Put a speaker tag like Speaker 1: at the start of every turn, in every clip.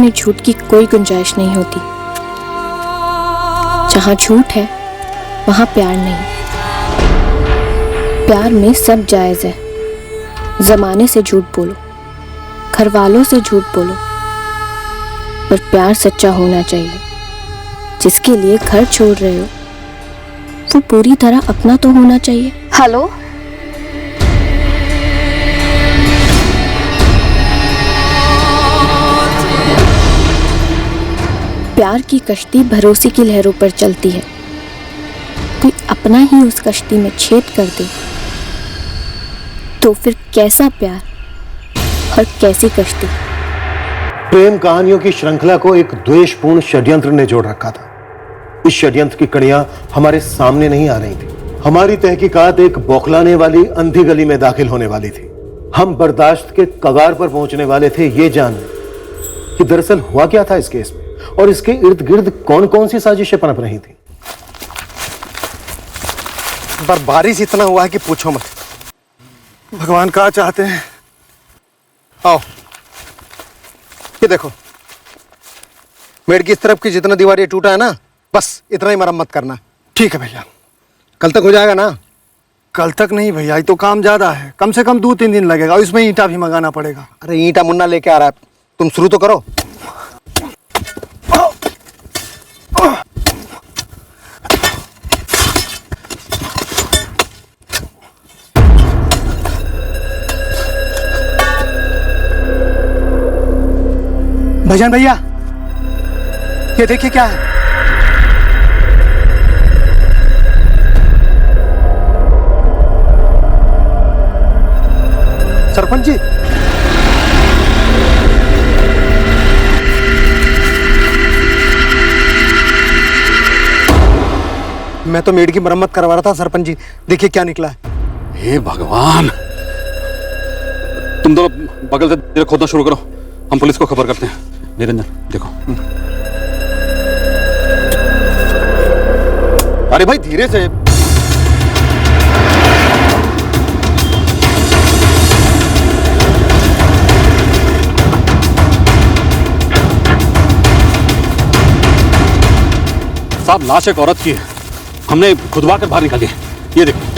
Speaker 1: में झूठ की कोई गुंजाइश नहीं होती। जहां झूठ है वहां प्यार नहीं। प्यार में सब जायज है। जमाने से झूठ बोलो, घर वालों से झूठ बोलो, पर प्यार सच्चा होना चाहिए। जिसके लिए घर छोड़ रहे हो वो पूरी तरह अपना तो होना चाहिए।
Speaker 2: हेलो,
Speaker 1: प्यार की कश्ती भरोसे की लहरों पर चलती है। कोई अपना ही उस कश्ती में छेद कर दे तो फिर कैसा प्यार और कैसी कश्ती।
Speaker 3: प्रेम कहानियों की श्रृंखला को एक द्वेषपूर्ण षड्यंत्र ने जोड़ रखा था। इस षड्यंत्र की कड़ियां हमारे सामने नहीं आ रही थी। हमारी तहकीकात एक बौखलाने वाली अंधी गली में दाखिल होने वाली थी। हम बर्दाश्त के कगार पर पहुंचने वाले थे ये जानने कि दरअसल हुआ क्या था इस केस में और इसके इर्द गिर्द कौन कौन सी साजिशें पनप रही थी।
Speaker 4: पर बारिश इतना हुआ है कि पूछो मत। भगवान क्या चाहते हैं। आओ ये देखो, मेड़ की इस तरफ की जितना दीवार ये टूटा है ना, बस इतना ही मरम्मत करना। ठीक है भैया, कल तक हो जाएगा ना? कल तक नहीं भैया, ये तो काम ज्यादा है, कम से कम 2-3 दिन लगेगा और इसमें ईंटा भी मंगाना पड़ेगा। अरे ईंटा मुन्ना लेके आ रहा है, तुम शुरू तो करो। भजन भैया, ये देखिए क्या है। सरपंच जी, मैं तो मेड़ की मरम्मत करवा रहा था सरपंच जी, देखिए क्या निकला है।
Speaker 5: हे भगवान, तुम दोनों बगल से खोदना शुरू करो, हम पुलिस को खबर करते हैं। निरंजन देखो।
Speaker 4: अरे भाई धीरे से।
Speaker 5: साहब, लाश एक औरत की है, हमने खुदवा कर बाहर निकाली है। ये देखो।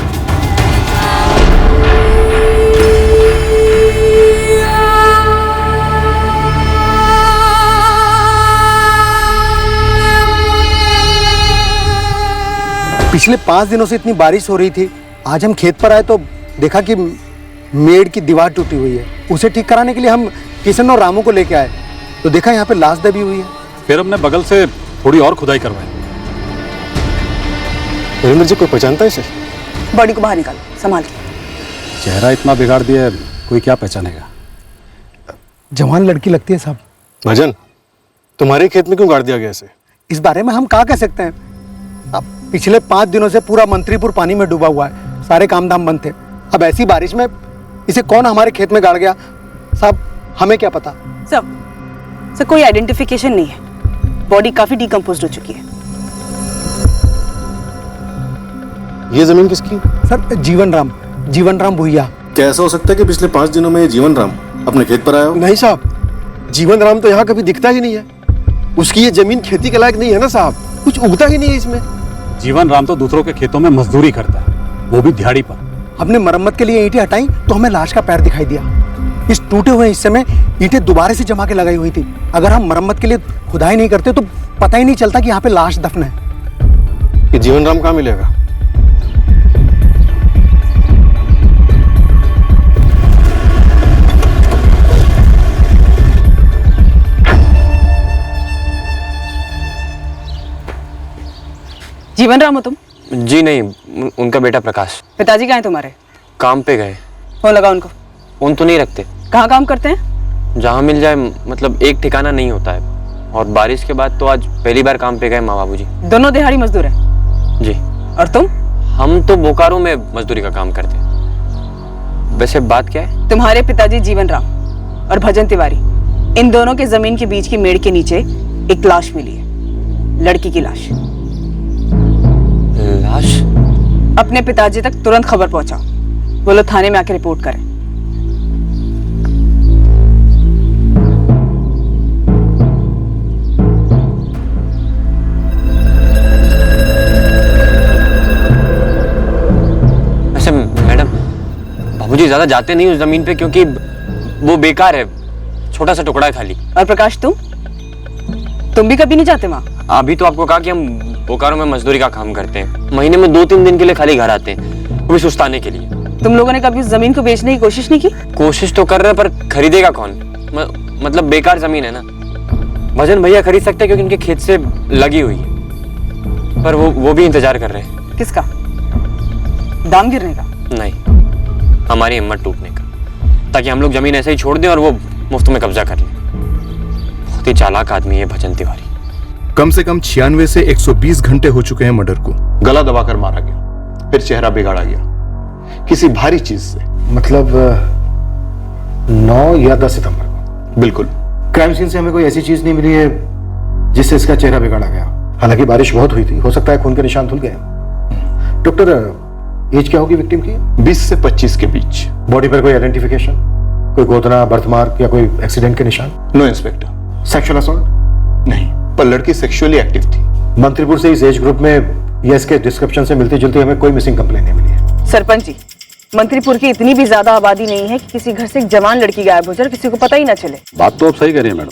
Speaker 4: पिछले 5 दिनों से इतनी बारिश हो रही थी, आज हम खेत पर आए तो देखा कि मेड़ की दीवार टूटी हुई है। उसे ठीक कराने के लिए हम किशन और रामू को लेके आए तो देखा यहाँ पे लाश दबी हुई है।
Speaker 5: फिर हमने बगल से थोड़ी और खुदाई करवाई।
Speaker 3: नरेंद्र जी, कोई पहचानता है इसे?
Speaker 2: बॉडी को बाहर निकालो, संभाल के।
Speaker 5: चेहरा इतना बिगाड़ दिया, कोई क्या पहचानेगा।
Speaker 4: जवान लड़की लगती है साहब।
Speaker 3: भजन, तुम्हारे खेत में क्यों गाड़ दिया गया इसे?
Speaker 4: इस बारे में हम क्या कह सकते हैं। अब पिछले 5 दिनों से पूरा मंत्रीपुर पानी में डूबा हुआ है, सारे काम धाम बंद थे। अब ऐसी बारिश में इसे कौन हमारे खेत में गाड़ गया साहब, हमें क्या पता।
Speaker 2: सर कोई आइडेंटिफिकेशन नहीं है, बॉडी काफी डिकम्पोज्ड हो चुकी है।
Speaker 3: ये जमीन किसकी?
Speaker 4: सर जीवन राम भुइया।
Speaker 3: क्या ऐसा हो सकता है कि पिछले 5 दिनों में जीवन राम अपने खेत पर आया हो?
Speaker 4: नहीं साहब, जीवन राम तो यहाँ कभी दिखता ही नहीं है। उसकी ये जमीन खेती के लायक नहीं है ना साहब, कुछ उगता ही नहीं है इसमें।
Speaker 5: जीवन राम तो दूसरों के खेतों में मजदूरी करता है, वो भी दिहाड़ी पर।
Speaker 4: हमने मरम्मत के लिए ईंटें हटाई तो हमें लाश का पैर दिखाई दिया। इस टूटे हुए हिस्से में ईंटें दोबारा से जमा के लगाई हुई थी। अगर हम मरम्मत के लिए खुदाई नहीं करते तो पता ही नहीं चलता कि यहाँ पे लाश दफन है।
Speaker 3: ये जीवन राम कहाँ मिलेगा?
Speaker 2: जीवन राम हो तुम?
Speaker 6: जी नहीं, उनका बेटा प्रकाश।
Speaker 2: पिताजी कहाँ हैं तुम्हारे?
Speaker 6: काम पे गए।
Speaker 2: फोन लगा उनको।
Speaker 6: फोन तो नहीं रखते।
Speaker 2: कहाँ काम करते हैं?
Speaker 6: जहाँ मिल जाए, मतलब एक ठिकाना नहीं होता है। और बारिश के बाद तो आज पहली बार काम पे गए माँ बाबूजी।
Speaker 2: दोनों दिहाड़ी मजदूर हैं?
Speaker 6: जी।
Speaker 2: और तुम?
Speaker 6: हम तो बोकारो में मजदूरी का काम करते हैं। वैसे बात क्या है?
Speaker 2: तुम्हारे पिताजी जीवन राम और भजन तिवारी, इन दोनों के जमीन के बीच की मेड़ के नीचे एक लाश मिली है, लड़की की लाश।
Speaker 6: लाश?
Speaker 2: अपने पिताजी तक तुरंत खबर पहुंचाओ, बोलो थाने में आके रिपोर्ट करें।
Speaker 6: ज्यादा जाते नहीं उस जमीन पे क्योंकि वो बेकार है, छोटा सा टुकड़ा है खाली।
Speaker 2: और प्रकाश तुम भी कभी नहीं जाते वहाँ?
Speaker 6: अभी तो आपको कहा कि हम बोकारो में मजदूरी का काम करते हैं, महीने में 2-3 दिन के लिए खाली घर आते हैं, वो भी सुस्ताने के लिए।
Speaker 2: तुम लोगों ने कभी उस जमीन को बेचने की कोशिश नहीं की?
Speaker 6: कोशिश तो कर रहे हैं पर खरीदेगा कौन? मतलब बेकार जमीन है ना। भजन भैया खरीद सकते हैं क्योंकि उनके खेत से लगी हुई है, पर वो भी इंतजार कर रहे हैं।
Speaker 2: किसका? दाम गिरने का?
Speaker 6: नहीं, हमारी हिम्मत टूटने का, ताकि हम लोग जमीन ऐसे ही छोड़ दें और वो मुफ्त में कब्जा कर लें। बहुत ही चालाक आदमी है भजन तिवारी।
Speaker 7: कम से कम 96 से 120 घंटे हो चुके हैं मर्डर को।
Speaker 3: गला दबाकर मारा गया, फिर चेहरा बिगाड़ा गया किसी भारी चीज से।
Speaker 4: मतलब 9 या 10 सितंबर को?
Speaker 3: बिल्कुल।
Speaker 4: क्राइम सीन से हमें कोई ऐसी चीज नहीं मिली है जिससे इसका चेहरा बिगाड़ा गया। हालांकि बारिश बहुत हुई थी, हो सकता है खून के निशान धुल गए। डॉक्टर, एज क्या होगी विक्टिम की?
Speaker 3: 20 से 25 के बीच।
Speaker 4: बॉडी पर कोई आइडेंटिफिकेशन, कोई गोदना, बर्थमार्क या कोई एक्सीडेंट के निशान?
Speaker 3: No inspector.
Speaker 4: Sexual assault?
Speaker 3: नहीं, पर लड़की सेक्सुअली एक्टिव थी।
Speaker 4: मंत्रीपुर से इस एज ग्रुप में या इसके डिस्क्रिप्शन से मिलती जुलती हमें कोई मिसिंग कंप्लेन नहीं मिली है।
Speaker 2: सरपंच जी, मंत्रीपुर की इतनी भी ज्यादा आबादी नहीं है कि किसी घर से एक जवान लड़की गायब हो जाए और किसी को पता ही ना चले।
Speaker 5: बात तो आप सही कह रही है मैडम,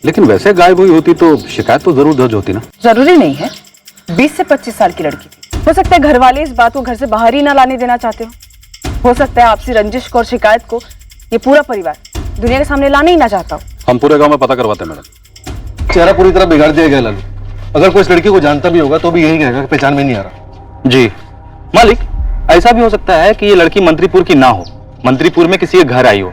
Speaker 5: लेकिन वैसे गायब हुई होती तो शिकायत तो जरूर दर्ज होती ना।
Speaker 2: जरूरी नहीं है। 20 से 25 साल की लड़की थी। हो सकता है घर वाले इस बात को घर से बाहर ही ना लाने देना चाहते हो सकता है आपसी रंजिश को और शिकायत को ये पूरा परिवार दुनिया के सामने लाने ही ना चाहता हो।
Speaker 5: हम पूरे गांव में पता करवाते हैं मैडम।
Speaker 3: चेहरा पूरी तरह बिगाड़ दिया गया लालू। अगर कोई इस लड़की को जानता भी होगा तो भी यही कहेगा कि पहचान में नहीं आ रहा।
Speaker 8: जी मालिक, ऐसा भी हो सकता है कि ये लड़की मंत्रीपुर की ना हो, मंत्रीपुर में किसी के घर आई हो,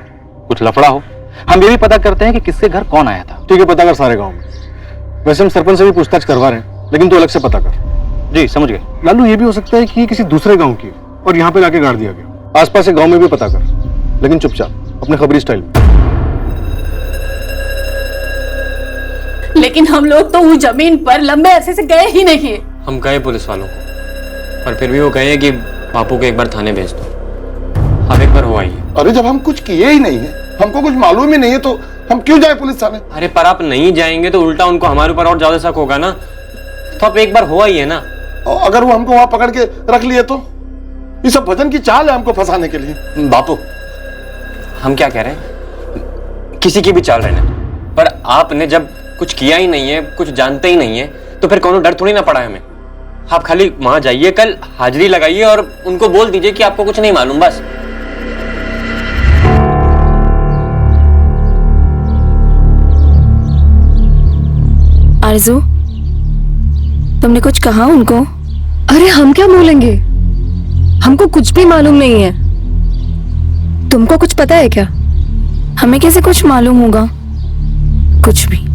Speaker 8: कुछ लफड़ा हो। हम ये भी पता करते हैं कि किसके घर कौन आया था।
Speaker 3: ठीक है, पता कर सारे गांव में। वैसे हम सरपंच से भी पूछताछ करवा रहे हैं, लेकिन तो अलग से पता कर।
Speaker 8: जी समझ गए।
Speaker 3: लालू, ये भी हो सकता है कि किसी दूसरे गांव की और यहाँ पे लाके गाड़ दिया गया। आसपास के गांव में भी पता कर, लेकिन चुपचाप, अपने खबरी स्टाइल में।
Speaker 9: लेकिन हम लोग तो उस जमीन पर लंबे अरसे से गए ही नहीं है।
Speaker 6: हम गए पुलिस वालों को, पर फिर भी वो कहे कि बापू को एक बार थाने भेज दो। अब एक बार हो आई है।
Speaker 10: अरे जब हम कुछ किए ही नहीं है, हमको कुछ मालूम ही नहीं है, तो हम क्यों जाए पुलिस थाने?
Speaker 6: अरे पर आप नहीं जाएंगे तो उल्टा उनको हमारे ऊपर और ज्यादा शक होगा ना। तो आप एक बार हो आई है ना।
Speaker 10: और अगर वो हमको वहां पकड़ के रख लिए तो? ये सब भजन की चाल है हमको फंसाने के लिए।
Speaker 6: बापू, हम क्या कह रहे हैं, किसी की भी चाल रहने दो, पर आपने जब कुछ किया ही नहीं है, कुछ जानते ही नहीं है, तो फिर कोनो डर थोड़ी ना पड़ा है हमें। आप खाली वहां जाइए, कल हाजिरी लगाइए और उनको बोल दीजिए कि आपको कुछ नहीं मालूम, बस।
Speaker 1: आरजू, तुमने कुछ कहा उनको?
Speaker 9: अरे हम क्या बोलेंगे, हमको कुछ भी मालूम नहीं है। तुमको कुछ पता है क्या?
Speaker 1: हमें कैसे कुछ मालूम होगा? कुछ भी।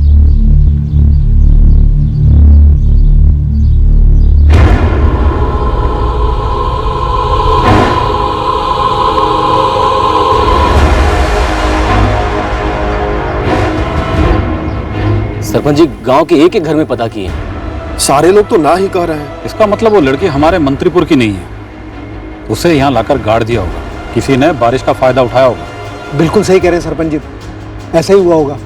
Speaker 5: सरपंच जी, गांव के एक एक घर में पता किए,
Speaker 3: सारे लोग तो ना ही कह रहे हैं।
Speaker 5: इसका मतलब वो लड़की हमारे मंत्रीपुर की नहीं है, उसे यहाँ लाकर गाड़ दिया होगा, किसी ने बारिश का फायदा उठाया होगा।
Speaker 4: बिल्कुल सही कह रहे हैं सरपंच जी, ऐसा ही हुआ होगा।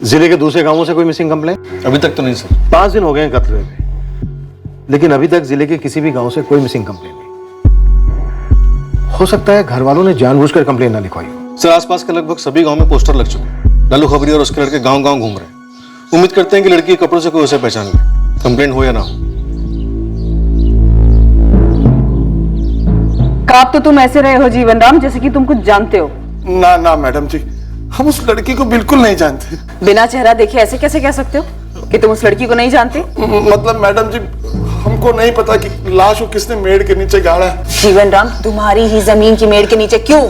Speaker 4: जिले के दूसरे गांवों से कोई मिसिंग कंप्लेन?
Speaker 3: अभी तक तो नहीं सर।
Speaker 4: 5 दिन हो गए हैं कत्ल हुए, लेकिन अभी तक जिले के किसी भी गांव से कोई मिसिंग कंप्लेन नहीं। हो सकता है घर वालों ने जानबूझकर कंप्लेन ना लिखवाई हो।
Speaker 3: सर, आसपास के लगभग सभी गांव में पोस्टर लग चुके हैं। लालू खबरी और उसके लड़के गांव-गांव घूम रहे हैं। उम्मीद करते हैं कि लड़की के कपड़ों से कोई उसे पहचान ले, कंप्लेन हो या ना हो।
Speaker 2: काब तो तुम ऐसे रहे हो जीवन राम जैसे कि तुम कुछ जानते हो।
Speaker 10: ना ना मैडम जी, हम उस लड़की को बिल्कुल नहीं जानते।
Speaker 2: बिना चेहरा देखे ऐसे कैसे कह सकते हो कि तुम उस लड़की को नहीं जानते?
Speaker 10: मतलब मैडम जी, हमको नहीं पता कि लाश को किसने मेड़ के नीचे गाड़ा है।
Speaker 2: जीवन राम, तुम्हारी ही जमीन की मेड़ के नीचे क्यों?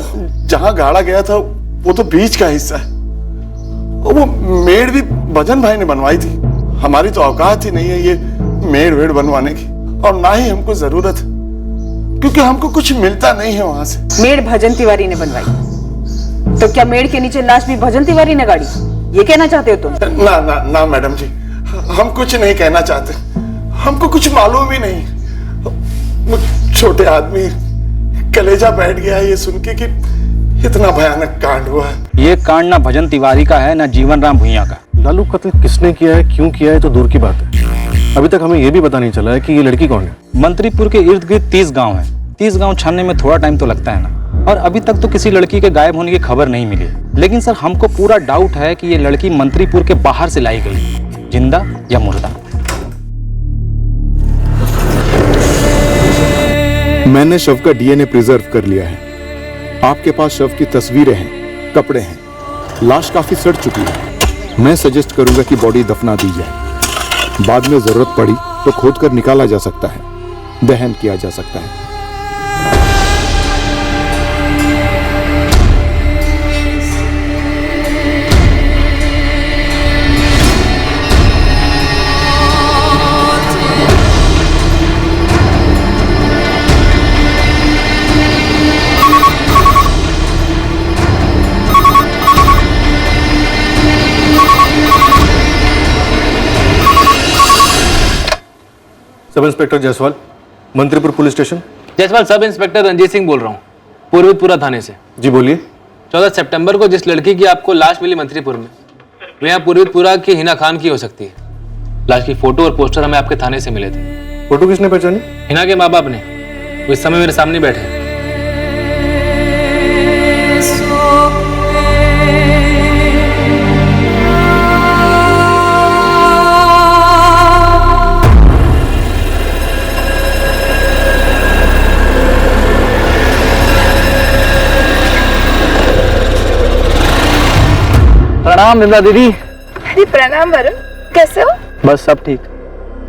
Speaker 10: जहाँ गाड़ा गया था वो तो बीच का हिस्सा है, और वो मेड़ भी भजन भाई ने बनवाई थी। हमारी तो औकात ही नहीं है ये मेड़ वेड़ बनवाने की, और ना ही हमको जरूरत है, क्योंकि हमको कुछ मिलता नहीं है वहां से।
Speaker 2: मेड़ भजन तिवारी ने बनवाई, तो क्या मेड़ के नीचे लाश भी भजन तिवारी ने गाड़ी? ये कहना चाहते हो तुम?
Speaker 10: ना ना ना मैडम जी, हम कुछ नहीं कहना चाहते, हमको कुछ मालूम ही नहीं। वो छोटे आदमी कलेजा बैठ गया है ये सुन के कि इतना भयानक कांड हुआ है।
Speaker 8: ये कांड ना भजन तिवारी का है ना जीवन राम भुइयां का।
Speaker 3: लालू, कत्ल किसने किया है, क्यों किया है तो दूर की बात है, अभी तक हमें यह भी पता नहीं चला है कि ये लड़की कौन है।
Speaker 8: मंत्रीपुर के इर्द गिर्द 30 गांव हैं, 30 गांव छानने में थोड़ा टाइम तो लगता है ना। और अभी तक तो किसी लड़की के गायब होने की खबर नहीं मिली। लेकिन सर हमको पूरा डाउट है कि ये लड़की मंत्रीपुर के बाहर से लाई गई, जिंदा या मुर्दा।
Speaker 7: मैंने शव का डीएनए प्रिजर्व कर लिया है। आपके पास शव की तस्वीरें हैं, कपड़े हैं, लाश काफी सड़ चुकी है। मैं सजेस्ट करूंगा कि बॉडी दफना दी जाए। बाद में जरूरत पड़ी तो खोद कर निकाला जा सकता है, दहन किया जा सकता है।
Speaker 3: Sub inspector Jaiswal, Mantripur police station.
Speaker 11: Jaiswal, sub inspector Ranjit Singh बोल रहा हूँ, पूर्वपुरा थाने से।
Speaker 3: जी बोलिए।
Speaker 11: 14 सितंबर को जिस लड़की की आपको लाश मिली मंत्रीपुर में, वो यहाँ पूर्वपुरा की हिना खान की हो सकती है। लाश की फोटो और पोस्टर हमें आपके थाने से मिले थे।
Speaker 3: फोटो किसने पहचानी?
Speaker 11: हिना के माँ बाप ने, वो इस समय मेरे सामने बैठे हैं। प्रणाम निर्मला दीदी।
Speaker 2: अरे प्रणाम वरुण, कैसे हो?
Speaker 11: बस सब ठीक।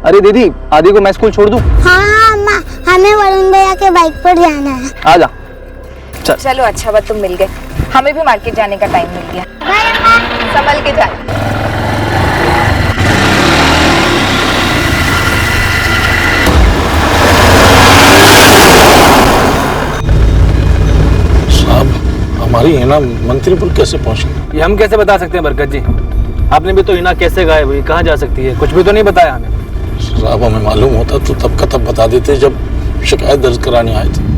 Speaker 11: अरे दीदी, आदि को मैं स्कूल छोड़ दूं?
Speaker 12: हाँ अम्मा, हमें वरुण भैया के बाइक पर जाना है।
Speaker 11: आ जा।
Speaker 2: चलो अच्छा हुआ तुम मिल गए, हमें भी मार्केट जाने का टाइम मिल गया। संभल के जा।
Speaker 10: हमारी हिना मंत्रीपुर कैसे पहुंची?
Speaker 11: ये हम कैसे बता सकते हैं बरकत जी? आपने भी तो हिना कैसे गायब हुई, कहाँ जा सकती है, कुछ भी तो नहीं बताया हमें।
Speaker 10: साहब, हमें मालूम होता तो तब का तब बता देते जब शिकायत दर्ज कराने आए थे।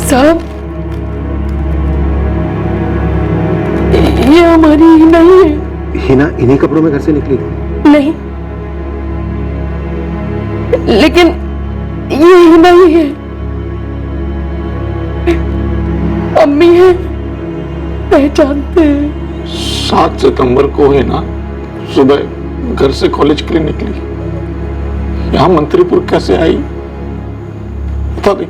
Speaker 9: साहब, ये हमारी हिना ही है।
Speaker 3: हिना इन्हीं कपड़ों में घर से निकली थी?
Speaker 9: नहीं, लेकिन ये हिना ही है। अम्मी है, पहचानते हैं।
Speaker 10: 7 सितंबर को हिना सुबह घर से कॉलेज के लिए निकली। यहाँ मंत्रीपुर कैसे आई पता नहीं।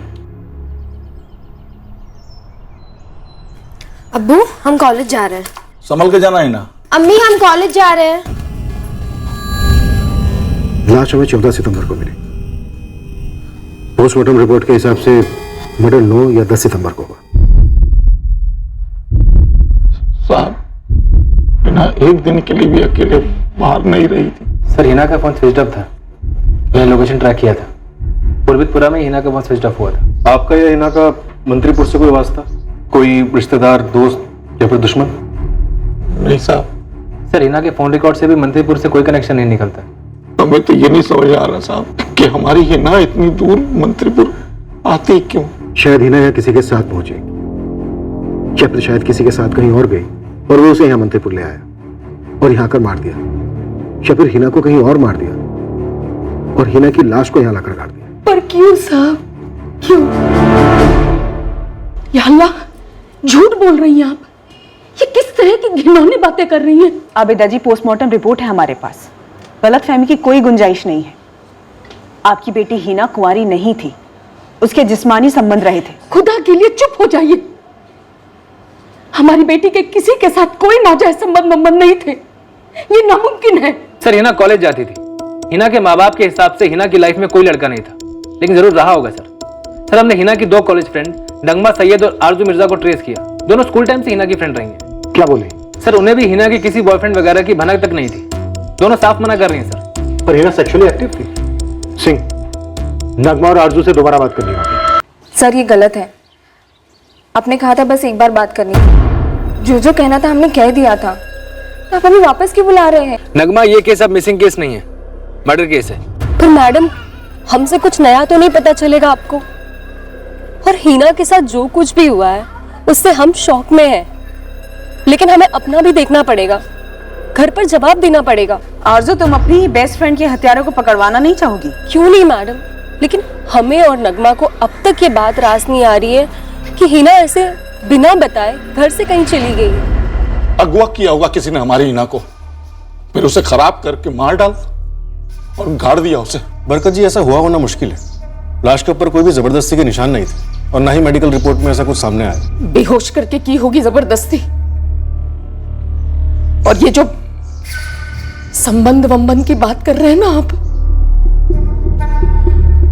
Speaker 1: अब्बू, हम कॉलेज जा रहे हैं।
Speaker 10: संभल के जाना है ना।
Speaker 1: अम्मी, हम कॉलेज जा रहे हैं।
Speaker 3: लाश हमें 14 सितंबर को मिली। पोस्टमार्टम रिपोर्ट के हिसाब से मर्डर 9 या 10 सितंबर को हुआ।
Speaker 10: साहब, हिना एक दिन के लिए भी अकेले बाहर नहीं रही थी।
Speaker 11: सर, हिना का फोन स्विच ऑफ था, मैंने लोकेशन ट्रैक किया था। पूर्वपुरा में हिना का फोन स्विच ऑफ हुआ था।
Speaker 3: आपका या हिना का मंत्रीपुर से कोई वास्ता, कोई रिश्तेदार, दोस्त या फिर दुश्मन?
Speaker 10: नहीं साहब।
Speaker 11: सर, हिना के फोन रिकॉर्ड से भी मंत्रीपुर से कोई कनेक्शन नहीं निकलता।
Speaker 10: हमें तो ये नहीं समझ आ रहा साहब कि हमारी हिना इतनी दूर मंत्रीपुर आती क्यों।
Speaker 3: शायद हिना यहाँ किसी के साथ पहुंची, या फिर शायद किसी के साथ कहीं और गई और वो उसे यहाँ मंत्रीपुर ले आया और यहाँ कर मार दिया, या फिर हिना को कहीं और मार दिया और हिना की लाश को यहाँ लाकर काट दिया।
Speaker 9: पर क्यों साहब, क्यों? या अल्लाह, झूठ बोल रही हैं आप। ये किस तरह की घिनौनी बातें कर रही हैं?
Speaker 2: आबिदा जी, पोस्टमार्टम रिपोर्ट है हमारे पास, गलतफहमी की कोई गुंजाइश नहीं है। आपकी बेटी हिना कुंवारी नहीं थी, उसके जिस्मानी संबंध रहे थे।
Speaker 9: खुदा के लिए चुप हो जाइए। हमारी बेटी के किसी के साथ कोई नाजायज संबंध नहीं थे, ये नामुमकिन है।
Speaker 11: सर, हिना कॉलेज जाती थी। हिना के माँ बाप के हिसाब से हिना की लाइफ में कोई लड़का नहीं था, लेकिन जरूर रहा होगा सर। सर, हमने हिना की 2 कॉलेज फ्रेंड नगमा सैयद और आरजू मिर्जा को ट्रेस किया। दोनों स्कूल टाइम से हिना की फ्रेंड रही हैं।
Speaker 3: क्या बोले?
Speaker 11: सर, उन्हें भी हिना की किसी बॉयफ्रेंड वगैरह की भनक तक नहीं थी। दोनों साफ मना कर रही हैं सर।
Speaker 3: पर हिना सेक्सुअली एक्टिव थी। सिंह, नगमा और आरजू से दोबारा बात करनी होगी।
Speaker 1: सर, ये गलत है। आपने कहा था बस एक बार बात करनी थी। जो कहना था हमने कह दिया था। आप हमें वापस क्यों बुला रहे हैं?
Speaker 11: नगमा, ये केस अब मिसिंग केस नहीं है, मर्डर केस है।
Speaker 1: पर मैडम, हमसे कुछ नया तो नहीं पता चलेगा आपको? और हिना के साथ जो कुछ भी हुआ है उससे हम शॉक में हैं। लेकिन हमें अपना भी देखना पड़ेगा, घर पर जवाब देना पड़ेगा।
Speaker 2: आरजू, तुम अपनी ही बेस्ट फ्रेंड के हत्यारों को पकड़वाना नहीं चाहोगी?
Speaker 1: क्यों नहीं मैडम, लेकिन हमें और नगमा को अब तक ये बात रास नहीं आ रही है कि हिना ऐसे बिना बताए घर से कहीं चली गई है।
Speaker 10: अगवा किया होगा किसी ने हमारी हिना को, फिर उसे खराब करके मार डाला और गाड़ दिया उसे।
Speaker 4: बरकत जी, ऐसा हुआ होना मुश्किल है। लाश के ऊपर कोई भी जबरदस्ती के निशान नहीं थे और ना ही मेडिकल रिपोर्ट में ऐसा कुछ सामने आया।
Speaker 9: बेहोश करके की होगी जबरदस्ती। और ये जो संबंध वंबंध की बात कर रहे हैं ना आप,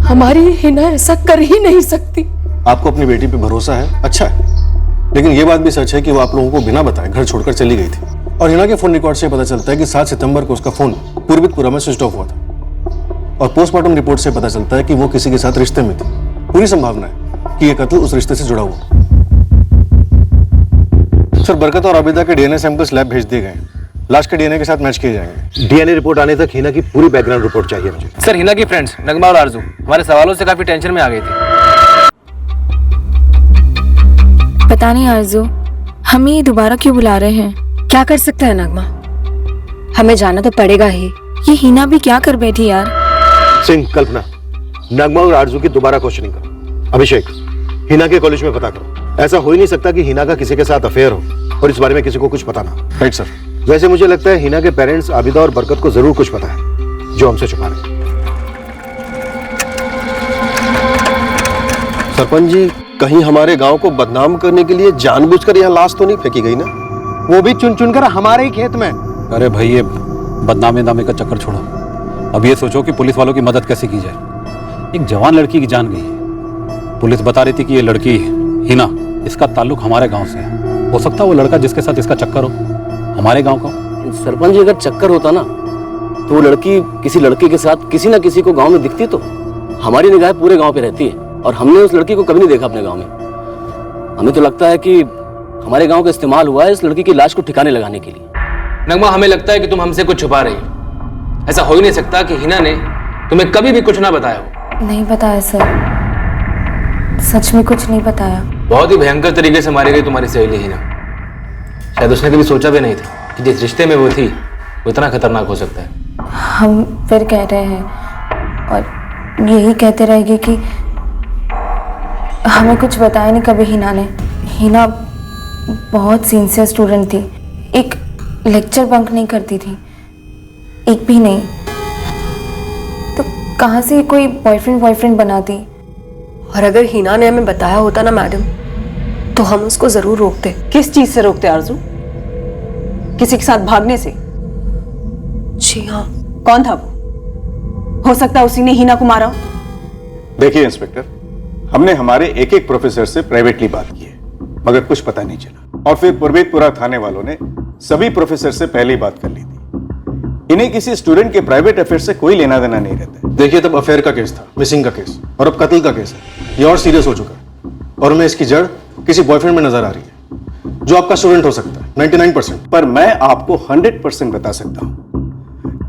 Speaker 9: हमारी हिना ऐसा कर ही नहीं सकती।
Speaker 4: आपको अपनी बेटी पे भरोसा है, अच्छा है, लेकिन ये बात भी सच है कि वो आप लोगों को बिना बताए घर छोड़कर चली गई थी। और हिना के फोन रिकॉर्ड से पता चलता है कि 7 सितंबर को उसका फोन पूर्वितपुरा में स्विच ऑफ हुआ था और पोस्टमार्टम रिपोर्ट से पता चलता है कि वो किसी के साथ रिश्ते में थी। पूरी संभावना है कि ये कत्ल उस रिश्ते से जुड़ा हुआ। सर, बरकत और आबिदा के डीएनए सैंपल्स लैब भेज दिए गए हैं। लाश के डीएनए के साथ मैच किए जाएंगे।
Speaker 3: डीएनए रिपोर्ट आने तक हिना की पूरी बैकग्राउंड रिपोर्ट चाहिए मुझे।
Speaker 11: सर, हिना की फ्रेंड्स नगमा और आरजू हमारे सवालों से काफी टेंशन में आ गई थी।
Speaker 1: पता नहीं आरजू, हमें ये दोबारा क्यों बुला रहे हैं? क्या कर सकते हैं नगमा, हमें जाना तो पड़ेगा ही। ये हिना भी क्या कर बैठी यार।
Speaker 3: सिंह, कल्पना, नगमा और आरजू की दोबारा क्वेश्चनिंग करो। अभिषेक, हिना के कॉलेज में पता करो। ऐसा हो ही नहीं सकता कि हिना का किसी के साथ अफेयर हो और इस बारे में किसी को कुछ पता ना हो।
Speaker 4: Right sir.
Speaker 3: वैसे मुझे लगता है हिना के पेरेंट्स आबिदा और बरकत को जरूर कुछ पता है जो हमसे छुपा रहे हैं।
Speaker 4: सरपंच जी, कहीं हमारे गांव को बदनाम करने के लिए जानबूझकर यहाँ लाश तो नहीं फेंकी गई ना?
Speaker 3: वो भी चुन चुनकर हमारे ही खेत में।
Speaker 5: अरे भाई, ये बदनामी नामे का चक्कर छोड़ो। अब ये सोचो कि पुलिस वालों की मदद कैसे की जाए। एक जवान लड़की की जान गई है। पुलिस बता रही थी कि ये लड़की हिना, इसका ताल्लुक हमारे गांव से है। हो सकता है वो लड़का जिसके साथ इसका चक्कर हो हमारे गांव का।
Speaker 13: सरपंच जी, अगर चक्कर होता ना तो वो लड़की किसी लड़के के साथ किसी ना किसी को गांव में दिखती तो हमारी निगाह पूरे गांव पे रहती है और हमने उस लड़की को कभी नहीं देखा अपने गांव में। हमें तो लगता है कि हमारे गांव का इस्तेमाल हुआ है इस लड़की की लाश को ठिकाने लगाने के लिए।
Speaker 11: नगमा, हमें लगता है कि तुम हमसे कुछ छुपा रही हो। ऐसा हो ही नहीं सकता कि हिना ने तुम्हें कभी भी कुछ ना बताया हो।
Speaker 1: नहीं बताया सर, सच में कुछ नहीं बताया।
Speaker 11: बहुत ही भयंकर तरीके से मारी गई तुम्हारी सहेली हिना। शायद उसने कभी सोचा भी नहीं था कि जिस रिश्ते में वो थी वो इतना खतरनाक हो सकता है।
Speaker 1: हम फिर कह रहे हैं और यही कहते रहेंगे कि हमें कुछ बताया नहीं कभी हिना ने। हिना बहुत सिंसियर स्टूडेंट थी, एक लेक्चर बंक नहीं करती थी, एक भी नहीं। तो कहाँ से कोई बॉयफ्रेंड बनाती? और अगर हिना ने हमें बताया होता ना मैडम, तो हम उसको जरूर रोकते।
Speaker 2: किस चीज से रोकते आरजू? किसी के साथ भागने से?
Speaker 1: जी हाँ।
Speaker 2: कौन था वो? हो सकता है उसी ने हिना को मारा हो।
Speaker 7: देखिए इंस्पेक्टर, हमने हमारे एक एक प्रोफेसर से प्राइवेटली बात की है मगर कुछ पता नहीं चला। और फिर पूर्वितपुरा थाने वालों ने सभी प्रोफेसर से पहले ही बात कर ली थी। इन्हें किसी स्टूडेंट के प्राइवेट अफेयर से कोई लेना देना नहीं रहता।
Speaker 4: देखिए, तब अफेयर का केस था, मिसिंग का केस, और अब कत्ल का केस है। ये और सीरियस हो चुका है और हमें इसकी जड़ किसी बॉयफ्रेंड में नजर आ रही है जो आपका स्टूडेंट हो सकता है 99%।
Speaker 7: पर मैं आपको 100% बता सकता हूं,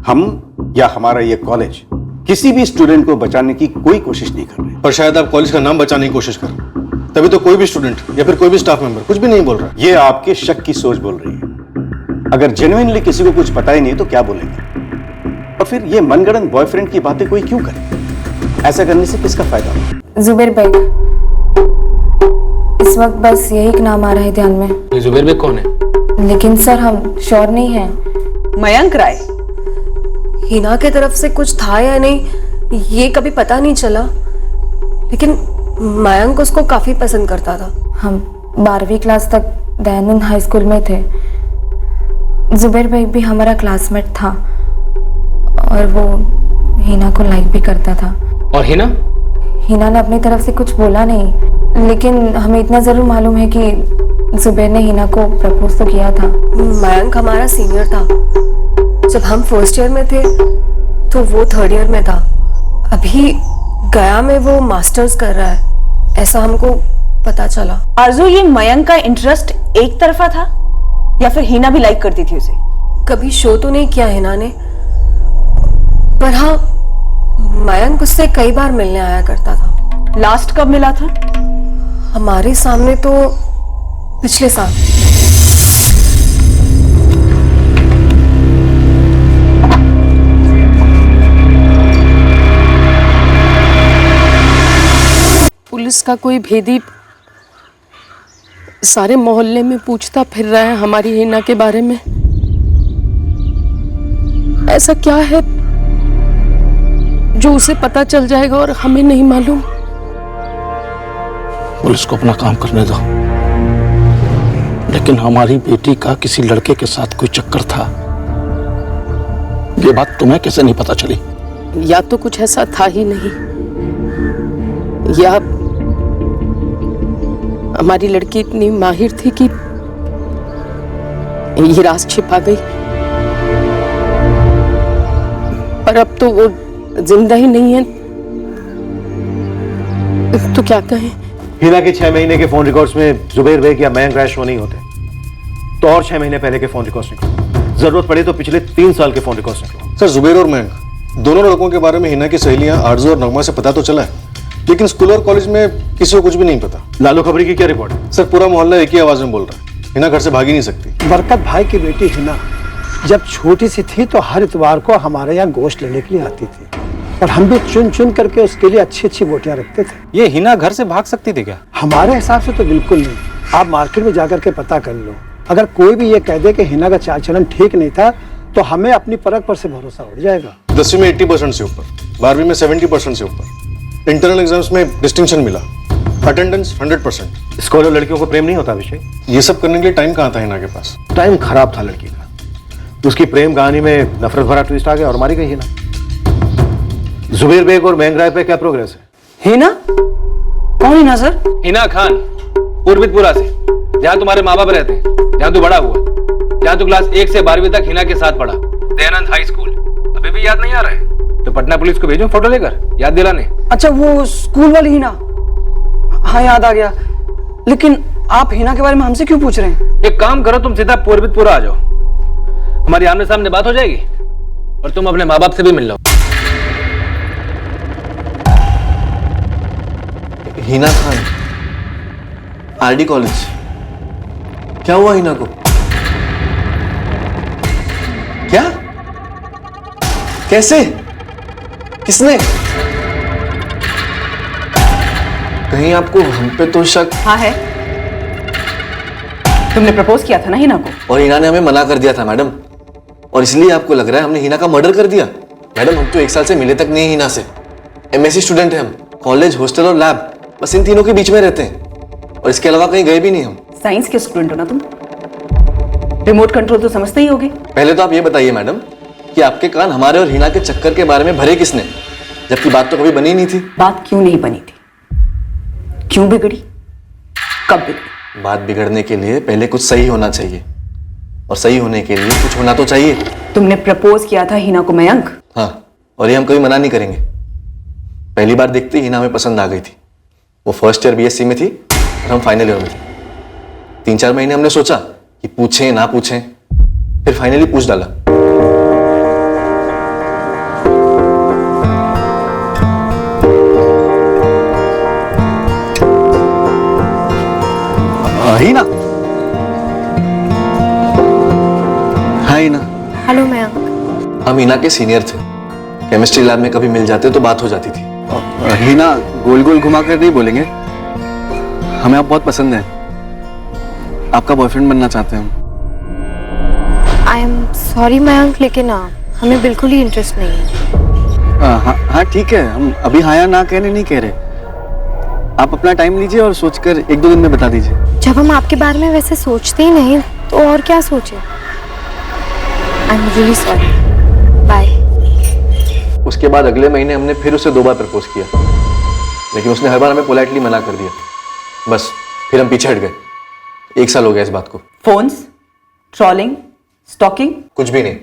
Speaker 7: हम या हमारा ये कॉलेज किसी भी स्टूडेंट को बचाने की कोई कोशिश नहीं कर रहे।
Speaker 4: पर शायद आप कॉलेज का नाम बचाने की कोशिश कर रहे हैं, तभी तो कोई भी स्टूडेंट या फिर कोई भी स्टाफ मेंबर कुछ भी नहीं बोल रहा।
Speaker 7: ये आपके शक की सोच बोल रही है। अगर जेन्युइनली किसी को कुछ पता ही नहीं तो क्या बोलेंगे? और फिर ये मनगढ़ंत बॉयफ्रेंड की बातें कोई क्यों करे? ऐसा करने से किसका फायदा?
Speaker 1: जुबेर बेग, इस वक्त बस यही एक नाम आ रहा है ध्यान में।
Speaker 11: ये जुबेर बेग कौन है?
Speaker 1: लेकिन सर हम श्योर नहीं हैं।
Speaker 2: मयंक राय।
Speaker 1: हिना के तरफ से कुछ था या नहीं ये कभी पता नहीं चला, लेकिन मयंक उसको काफी पसंद करता था। हम 12वीं क्लास तक दयानंद हाई स्कूल में थे। जुबेर भाई भी हमारा क्लासमेट था और वो हिना को लाइक भी करता था।
Speaker 11: और हिना
Speaker 1: ने अपनी तरफ से कुछ बोला नहीं, लेकिन हमें इतना जरूर मालूम है कि जुबेर ने हिना को प्रपोज तो किया था। मयंक हमारा सीनियर था। जब हम फर्स्ट ईयर में थे तो वो थर्ड ईयर में था। अभी गया में वो मास्टर्स कर रहा है, ऐसा हमको पता चला।
Speaker 2: आरजू, ये मयंक का इंटरेस्ट एक तरफा था या फिर हिना भी लाइक करती थी उसे?
Speaker 1: कभी शो तो नहीं किया हिना ने, पर हाँ मयंक उससे कई बार मिलने आया करता था।
Speaker 2: लास्ट कब मिला था? हमारे सामने तो पिछले साल।
Speaker 9: पुलिस का कोई भेदी सारे मोहल्ले में पूछता फिर रहा है हमारी हिना के बारे में। ऐसा क्या है जो उसे पता चल जाएगा और हमें नहीं मालूम?
Speaker 14: पुलिस को अपना काम करने दो, लेकिन हमारी बेटी का किसी लड़के के साथ कोई चक्कर था, ये बात तुम्हें कैसे नहीं पता चली?
Speaker 9: या तो कुछ ऐसा था ही नहीं, या हमारी लड़की इतनी माहिर थी कि ये राज छिपा गई। पर अब तो वो जिंदा ही नहीं है, तो क्या कहें?
Speaker 3: हिना के 6 महीने के फोन रिकॉर्ड्स में जुबेर बेग या मयंक राय शो नहीं होते, तो और 6 महीने पहले के फोन रिकॉर्ड्स निकलो। जरूरत पड़े तो पिछले 3 साल के फोन रिकॉर्ड्स निकलो।
Speaker 4: सर, जुबेर और मयंक दोनों लड़कों के बारे में हिना की सहेलियां आरजू और नगमा से पता तो चला है, लेकिन स्कूल और कॉलेज में किसी को कुछ भी नहीं पता।
Speaker 3: लालू खबरी की क्या रिपोर्ट है?
Speaker 4: सर, पूरा मोहल्ला एक ही आवाज में बोल रहा है, हिना घर से भाग ही नहीं सकती।
Speaker 15: बरकत भाई की बेटी हिना जब छोटी सी थी तो हर इतवार को हमारे यहाँ गोश्त लेने के लिए आती थी, और हम भी चुन चुन करके उसके लिए अच्छी अच्छी बोटियां रखते थे।
Speaker 8: ये हिना घर से भाग सकती थी क्या?
Speaker 15: हमारे हिसाब से तो बिल्कुल नहीं। आप मार्केट में जाकर के पता कर लो, अगर कोई भी ये कह दे कि हिना का चाल चलन ठीक नहीं था तो हमें अपनी परख पर से भरोसा उठ जाएगा।
Speaker 4: 10वीं में 80% से ऊपर, 12वीं में 70% से ऊपर, इंटरनल एग्जाम्स में डिस्टिंक्शन मिला, अटेंडेंस 100%।
Speaker 3: स्कूल और लड़कियों को प्रेम नहीं होता विषय?
Speaker 4: ये सब करने के लिए टाइम कहाँ था हिना के पास?
Speaker 3: टाइम खराब था लड़की का, उसकी प्रेम कहानी में नफरत भरा ट्विस्ट आ गया और मारी गई हिना। जुबेर बेग और मयंक राय पे क्या प्रोग्रेस है?
Speaker 11: हिना? कौन हिना सर? हिना खान, पूर्वितपुरा से, जहाँ तुम्हारे माँ बाप रहते हैं, जहाँ तू बड़ा हुआ, जहाँ तू क्लास 1 से 12वीं तक हिना के साथ पढ़ा, दयानंद हाई स्कूल। अभी भी याद नहीं आ रहा है तो पटना पुलिस को भेजूं फोटो लेकर याद दिलाने।
Speaker 2: अच्छा, वो स्कूल वाली हिना? हाँ, याद आ गया। लेकिन आप हिना के बारे में हमसे क्यों पूछ रहे हैं?
Speaker 11: एक काम करो, तुम सीधा पूर्वितपुरा आ जाओ, हमारी आमने सामने बात हो जाएगी और तुम अपने माँ बाप से भी मिल लो।
Speaker 6: Hina Khan, RD college. क्या हुआ हिना को? क्या? कैसे? किसने? कहीं आपको हम पे तो शक?
Speaker 2: हाँ है। तुमने प्रपोज किया था ना हिना को?
Speaker 6: और हिना ने हमें मना कर दिया था मैडम, और इसलिए आपको लग रहा है हमने हिना का मर्डर कर दिया? मैडम, हम तो 1 साल से मिले तक नहीं हिना से। एमएससी स्टूडेंट हैं हम, कॉलेज, हॉस्टल और लैब, बस इन तीनों के बीच में रहते हैं, और इसके अलावा कहीं गए भी नहीं हम।
Speaker 2: साइंस के स्टूडेंट हो ना तुम? रिमोट कंट्रोल तो समझते ही होगे।
Speaker 6: पहले तो आप ये बताइए मैडम कि आपके कान हमारे और हिना के चक्कर के बारे में भरे किसने, जबकि बात तो कभी बनी नहीं थी।
Speaker 2: बात क्यों नहीं बनी थी? क्यों बिगड़ी? कब बिगड़ी?
Speaker 6: बात बिगड़ने के लिए पहले कुछ सही होना चाहिए, और सही होने के लिए कुछ होना तो चाहिए।
Speaker 2: तुमने प्रपोज किया था हिना को मयंक?
Speaker 6: हाँ, और ये हम कभी मना नहीं करेंगे। पहली बार देखते ही हिना हमें पसंद आ गई थी। वो फर्स्ट ईयर बीएससी में थी और हम फाइनल ईयर में थे। 3-4 महीने हमने सोचा कि पूछें ना पूछें, फिर फाइनली पूछ डाला।
Speaker 13: हिना। हाय हिना।
Speaker 1: हेलो मयंक।
Speaker 6: हम हिना के सीनियर थे, केमिस्ट्री लैब में कभी मिल जाते तो बात हो जाती थी।
Speaker 13: हिना, गोल गोल घुमाकर नहीं बोलेंगे, हमें आप बहुत पसंद है, आपका बॉयफ्रेंड बनना चाहते हैं हम।
Speaker 1: आई एम सॉरी मयंक, लेकिन हमें बिल्कुल ही इंटरेस्ट नहीं है।
Speaker 13: हाँ ठीक है, हम अभी हाँ या ना कहने नहीं कह रहे, आप अपना टाइम लीजिए और सोचकर 1-2 दिन में बता दीजिए।
Speaker 1: जब हम आपके बारे में वैसे सोचते ही नहीं तो और क्या सोचे। I am really sorry, bye.
Speaker 6: उसके बाद अगले महीने हमने फिर उसे 2 बार प्रपोज किया, लेकिन उसने हर बार हमें पोलाइटली मना कर दिया। बस फिर हम पीछे हट गए। 1 साल हो गया इस बात को।
Speaker 2: Phones, trolling, stalking?
Speaker 6: कुछ भी नहीं।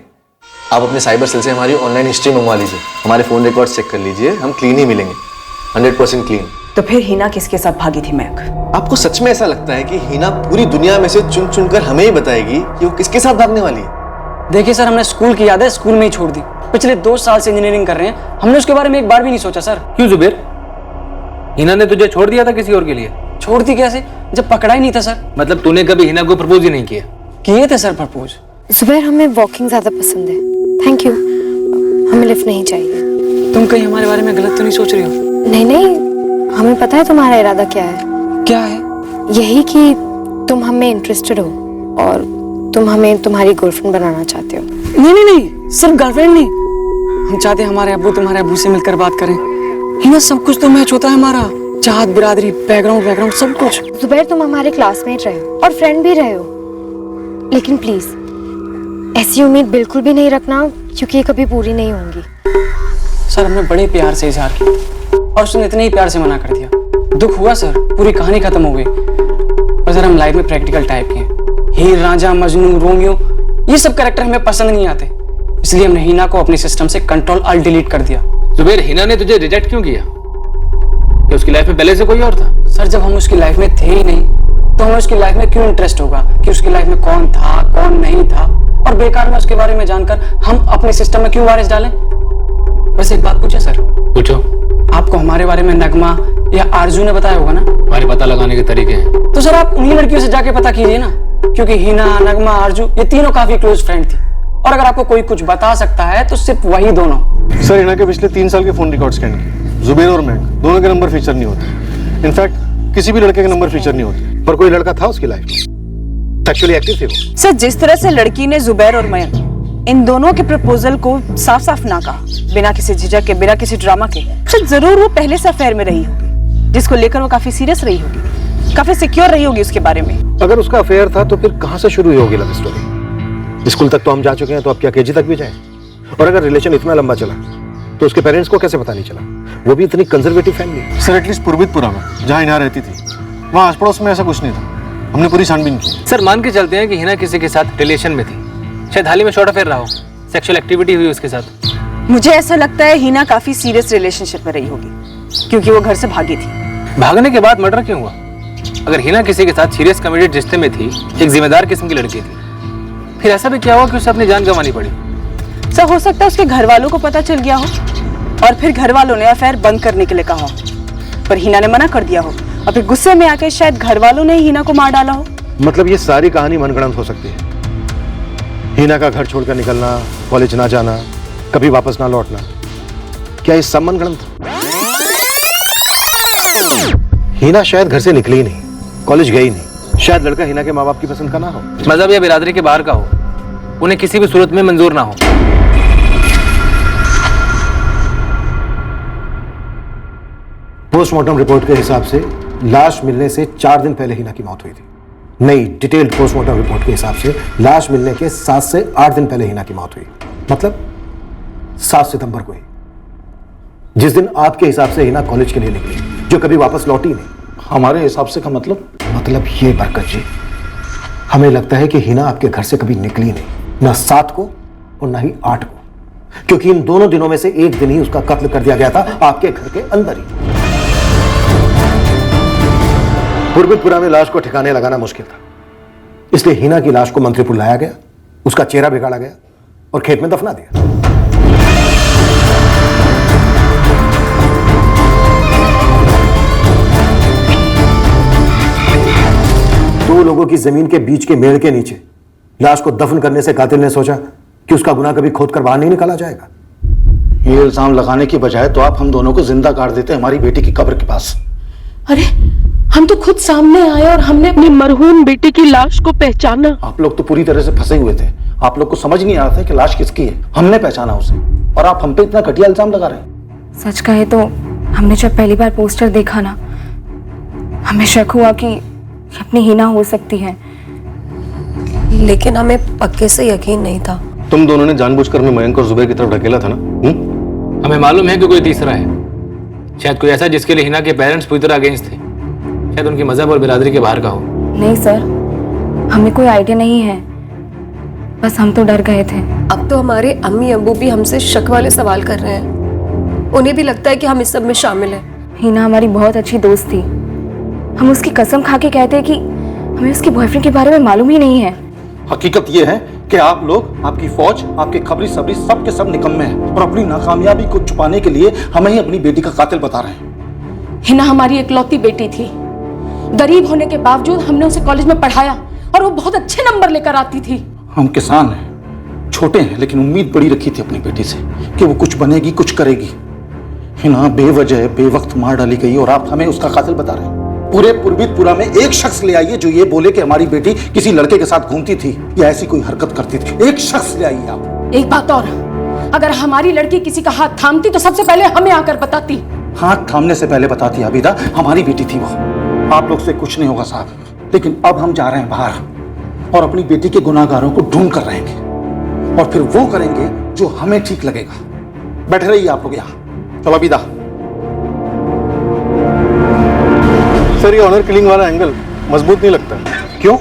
Speaker 6: आप अपने साइबर सेल से हमारी ऑनलाइन हिस्ट्री मंगवा लीजिए, हमारे फोन रिकॉर्ड चेक कर लीजिए, हम क्लीन ही मिलेंगे, 100% क्लीन।
Speaker 2: तो फिर हिना किसके साथ भागी थी मयंक?
Speaker 6: आपको सच में ऐसा लगता है कि हिना पूरी दुनिया में से चुन चुन कर हमें ही बताएगी कि वो किसके साथ भागने वाली है?
Speaker 11: देखिए सर, हमने स्कूल की यादें स्कूल में ही छोड़ दी। पिछले 2 साल से इंजीनियरिंग कर रहे हैं, हमने उसके बारे में एक बार भी नहीं सोचा सर। क्यों जुबेर? हिना ने तुझे छोड़ दिया था किसी और के लिए?
Speaker 6: छोड़ती कैसे जब पकड़ा ही नहीं था सर?
Speaker 11: मतलब तूने कभी हिना को प्रपोज ही नहीं किया?
Speaker 6: किए थे सर प्रपोज।
Speaker 1: जुबैर, हमें वॉकिंग ज्यादा पसंद है। थैंक यू, हमें लिफ्ट नहीं चाहिए।
Speaker 6: तुम कहीं हमारे बारे में गलत तो नहीं सोच रही हो?
Speaker 1: नहीं नहीं, हमें पता है तुम्हारा इरादा क्या है।
Speaker 6: क्या है?
Speaker 1: यही कि तुम हमें इंटरेस्टेड हो और तुम हमें तुम्हारी गर्लफ्रेंड बनाना चाहते हो।
Speaker 6: नहीं नहीं नहीं, सिर्फ गर्लफ्रेंड नहीं, हम चाहते हैं हमारे अब्बू तुम्हारे अब्बू से मिलकर बात करें। हिना, सब कुछ तो मैच होता है हमारा, चाहत, बिरादरी, बैकग्राउंड सब कुछ।
Speaker 1: जुबैर, तुम हमारे क्लासमेट रहे हो और फ्रेंड भी रहे हो, लेकिन प्लीज ऐसी उम्मीद बिल्कुल भी नहीं रखना, क्योंकि ये कभी पूरी नहीं होंगी।
Speaker 6: सर, हमने बड़े प्यार से इजहार किया और उसने इतने ही प्यार से मना कर दिया। दुख हुआ सर, पूरी कहानी खत्म हो गई। और सर, हम लाइफ में प्रैक्टिकल टाइप के हैं। हीर, रांझा, मजनू, रोमियो, ये सब कैरेक्टर हमें पसंद नहीं आते, इसलिए हमने हिना को अपने सिस्टम से कंट्रोल ऑल्ट डिलीट कर दिया।
Speaker 11: जुबैर, हिना ने तुझे रिजेक्ट क्यों किया? कि उसकी लाइफ में पहले से कोई और था?
Speaker 6: सर, जब हम उसकी लाइफ में थे ही नहीं तो हमें उसकी लाइफ में क्यों इंटरेस्ट होगा कि उसकी लाइफ में कौन था कौन नहीं था, और बेकार में उसके बारे में जानकर हम अपने सिस्टम में क्यों वारिस डालें? बस एक बात पूछे सर?
Speaker 11: पूछो।
Speaker 6: आपको हमारे बारे में नगमा या आरजू ने बताया होगा ना?
Speaker 11: हमारे पता लगाने के तरीके हैं।
Speaker 6: तो सर, आप उन्हीं लड़कियों से जाके पता कीजिए ना, क्योंकि हिना, नगमा, आरजू ये तीनों काफी क्लोज फ्रेंड थी, और अगर आपको कोई कुछ बता सकता है तो सिर्फ वही दोनों।
Speaker 3: सर, हिना के पिछले 3 साल के फोन रिकॉर्ड स्कैन किए, जुबैर और महक दोनों के नंबर फीचर नहीं होते। इनफैक्ट किसी भी लड़के के नंबर फीचर नहीं होते, पर कोई लड़का था उसकी लाइफ में, एक्चुअली एक्टिव थे वो।
Speaker 2: सर, जिस तरह से लड़की ने जुबैर और मयंक इन दोनों के प्रपोजल को साफ साफ ना कहा, बिना किसी झिझक के, बिना किसी ड्रामा के, शायद जरूर वो पहले से अफेयर में रही होगी, जिसको लेकर वो काफी सीरियस रही होगी, काफी सिक्योर रही होगी उसके बारे में।
Speaker 3: अगर उसका अफेयर था तो फिर कहां से शुरू हुई होगी लव स्टोरी? स्कूल तक तो हम जा चुके हैं, तो अब क्या केजी तक भी जाए? और अगर रिलेशन इतना लंबा चला तो उसके पेरेंट्स को कैसे पता नहीं चला? वो भी इतनी कंजर्वेटिव फैमिली।
Speaker 10: सर, एटलीस्ट पूर्वितपुरा में जहाँ हिना रहती थी, वहाँ आस पड़ोस में ऐसा कुछ नहीं था। हमने पूरी छानबीन की।
Speaker 11: सर, मान के चलते हैं कि हिना किसी के साथ रिलेशन में थी, शायद हाल ही में शॉर्ट अफेयर रहा हो, सेक्सुअल एक्टिविटी हुई उसके साथ।
Speaker 2: मुझे ऐसा लगता है हिना काफी सीरियस रिलेशनशिप में रही होगी, क्योंकि वो घर से भागी थी।
Speaker 11: भागने के बाद मर्डर क्यों हुआ? अगर हिना किसी के साथ सीरियस कमिटेड रिश्ते में थी, एक जिम्मेदार किस्म की लड़की थी, फिर ऐसा भी क्या हुआ कि उसे अपनी जान गंवानी पड़ी?
Speaker 2: सर, हो सकता है उसके घर वालों को पता चल गया हो और फिर घर वालों ने अफेयर बंद करने के लिए कहा हो, पर हिना ने मना कर दिया हो, और फिर गुस्से में आकर शायद घर वालों ने हिना को मार डाला हो।
Speaker 3: मतलब ये सारी कहानी मनगढ़ंत हो सकती है। हिना का घर छोड़कर निकलना, कॉलेज ना जाना, कभी वापस ना लौटना, क्या ये सब मनगढ़ंत था? हिना शायद घर से निकली ही नहीं, कॉलेज गई नहीं, शायद लड़का हिना के माँ बाप की पसंद का ना हो,
Speaker 11: मजहब या बिरादरी के बाहर का हो, उन्हें किसी भी सूरत में मंजूर ना हो।
Speaker 3: पोस्टमार्टम रिपोर्ट के हिसाब से लाश मिलने से 4 दिन पहले हिना की मौत हुई थी। नई डिटेल्ड पोस्टमार्टम रिपोर्ट के हिसाब से लाश मिलने के 7 से 8 दिन पहले हिना की मौत हुई, मतलब 7 सितंबर को ही, जिस दिन आपके हिसाब से हिना कॉलेज के लिए निकली, जो कभी वापस लौटी नहीं।
Speaker 14: हमारे हिसाब से का मतलब
Speaker 3: ये बरकत जी, हमें लगता है कि हिना आपके घर से कभी निकली नहीं, ना 7 को और ना ही 8 को, क्योंकि इन दोनों दिनों में से एक दिन ही उसका कत्ल कर दिया गया था आपके घर के अंदर ही। पूर्वितपुरा में लाश को ठिकाने लगाना मुश्किल था, इसलिए हिना की लाश को मंत्रीपुर लाया गया, उसका चेहरा बिगाड़ा गया और खेत में दफना दिया। 2 लोगों की जमीन के बीच के मेड़ के नीचे लाश को दफन करने से कातिल ने सोचा कि उसका गुनाह कभी खोद कर बाहर नहीं निकाला जाएगा।
Speaker 14: ये इल्जाम लगाने की बजाय तो आप हम दोनों को जिंदा गाड़ देते हमारी बेटी की कब्र के पास।
Speaker 9: अरे, हम तो खुद सामने आए और हमने अपनी मरहूम बेटी की लाश को पहचाना।
Speaker 14: आप लोग तो पूरी तरह से फंसे हुए थे, आप लोग को समझ नहीं आ रहा था कि लाश किसकी है। हमने पहचाना उसे, और आप हम पे इतना घटिया इल्जाम लगा रहे हैं।
Speaker 16: सच कहे तो हमने जब पहली बार पोस्टर देखा ना, हमें शक हुआ कि अपनी हिना हो सकती है,
Speaker 1: लेकिन हमें पक्के से यकीन नहीं था।
Speaker 3: तुम दोनों ने जानबूझकर हमें मयंक और जुबैर की तरफ ढकेला था ना?
Speaker 11: हमें मालूम है कि कोई तीसरा है, शायद कोई ऐसा जिसके लिए हिना के पेरेंट्स पूरी तरह अगेंस्ट थे, शायद उनकी मजहब और बिरादरी के बाहर का हो।
Speaker 16: नहीं सर, हमें कोई आइडिया नहीं है, बस हम तो डर गए थे।
Speaker 1: अब तो हमारे अम्मी अब्बू भी हमसे शक वाले सवाल कर रहे हैं, उन्हें भी लगता है कि हम इस सब में शामिल हैं।
Speaker 16: हिना हमारी बहुत अच्छी दोस्त थी, हम उसकी कसम खा के कहते हैं कि हमें उसके बॉयफ्रेंड के बारे में मालूम ही नहीं है।
Speaker 14: हकीकत यह है कि आप लोग, आपकी फौज, आपके खबरी सबरी सब के सब निकम्मे हैं, और अपनी नाकामयाबी को छुपाने के लिए हमें ही अपनी बेटी का कातिल बता रहे हैं।
Speaker 9: हिना हमारी इकलौती बेटी थी, गरीब होने के बावजूद हमने उसे कॉलेज में पढ़ाया और वो बहुत अच्छे नंबर लेकर आती थी।
Speaker 14: हम किसान हैं, छोटे हैं, लेकिन उम्मीद बड़ी रखी थी अपनी बेटी से कि वो कुछ बनेगी, कुछ करेगी। हिना बेवजह बेवक्त मार डाली गई और आप हमें उसका कातिल बता रहे हैं। पूरे पूर्वीपुरा में एक शख्स ले आइए जो ये बोले कि हमारी बेटी किसी लड़के के साथ घूमती थी या ऐसी कोई हरकत करती थी। एक शख्स ले आइए आप।
Speaker 9: एक बात और, अगर हमारी लड़की किसी का हाथ थामती तो सबसे पहले हमें आकर बताती।
Speaker 14: हाथ थामने से पहले बताती आबिदा, हमारी बेटी थी वो। आप लोग से कुछ नहीं होगा साहब, लेकिन अब हम जा रहे हैं बाहर और अपनी बेटी के गुनाहगारों को ढूंढ कर रहेंगे और फिर वो करेंगे जो हमें ठीक लगेगा। बैठे रहिए आप लोग यहाँ। चलो आबिदा।
Speaker 3: सर, ये ऑनर किलिंग वाला एंगल मजबूत नहीं लगता। क्यों?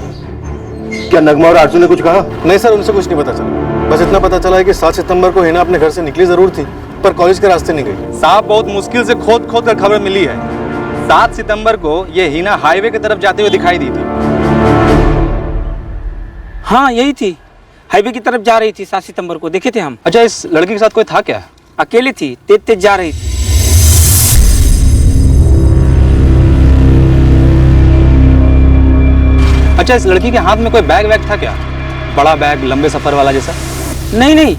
Speaker 3: क्या नगमा और आरजू ने कुछ कहा?
Speaker 4: नहीं सर, उनसे कुछ नहीं पता चला। बस इतना पता चला है कि 7 सितंबर को हिना अपने घर से निकली जरूर थी, पर कॉलेज के रास्ते नहीं गई।
Speaker 8: साहब, बहुत मुश्किल से खोद खोद कर खबर मिली है। 7 सितंबर को ये हिना हाईवे की तरफ जाते हुए दिखाई दी थी।
Speaker 17: हाँ, यही थी, हाईवे की तरफ जा रही थी। 7 सितंबर को देखे थे हम।
Speaker 8: अच्छा, इस लड़की के साथ कोई था क्या?
Speaker 17: अकेली थी, तेज तेज जा रही थी।
Speaker 8: अच्छा, इस लड़की के हाथ में कोई बैग वैग था क्या? बड़ा बैग, लंबे सफर वाला जैसा?
Speaker 17: नहीं नहीं,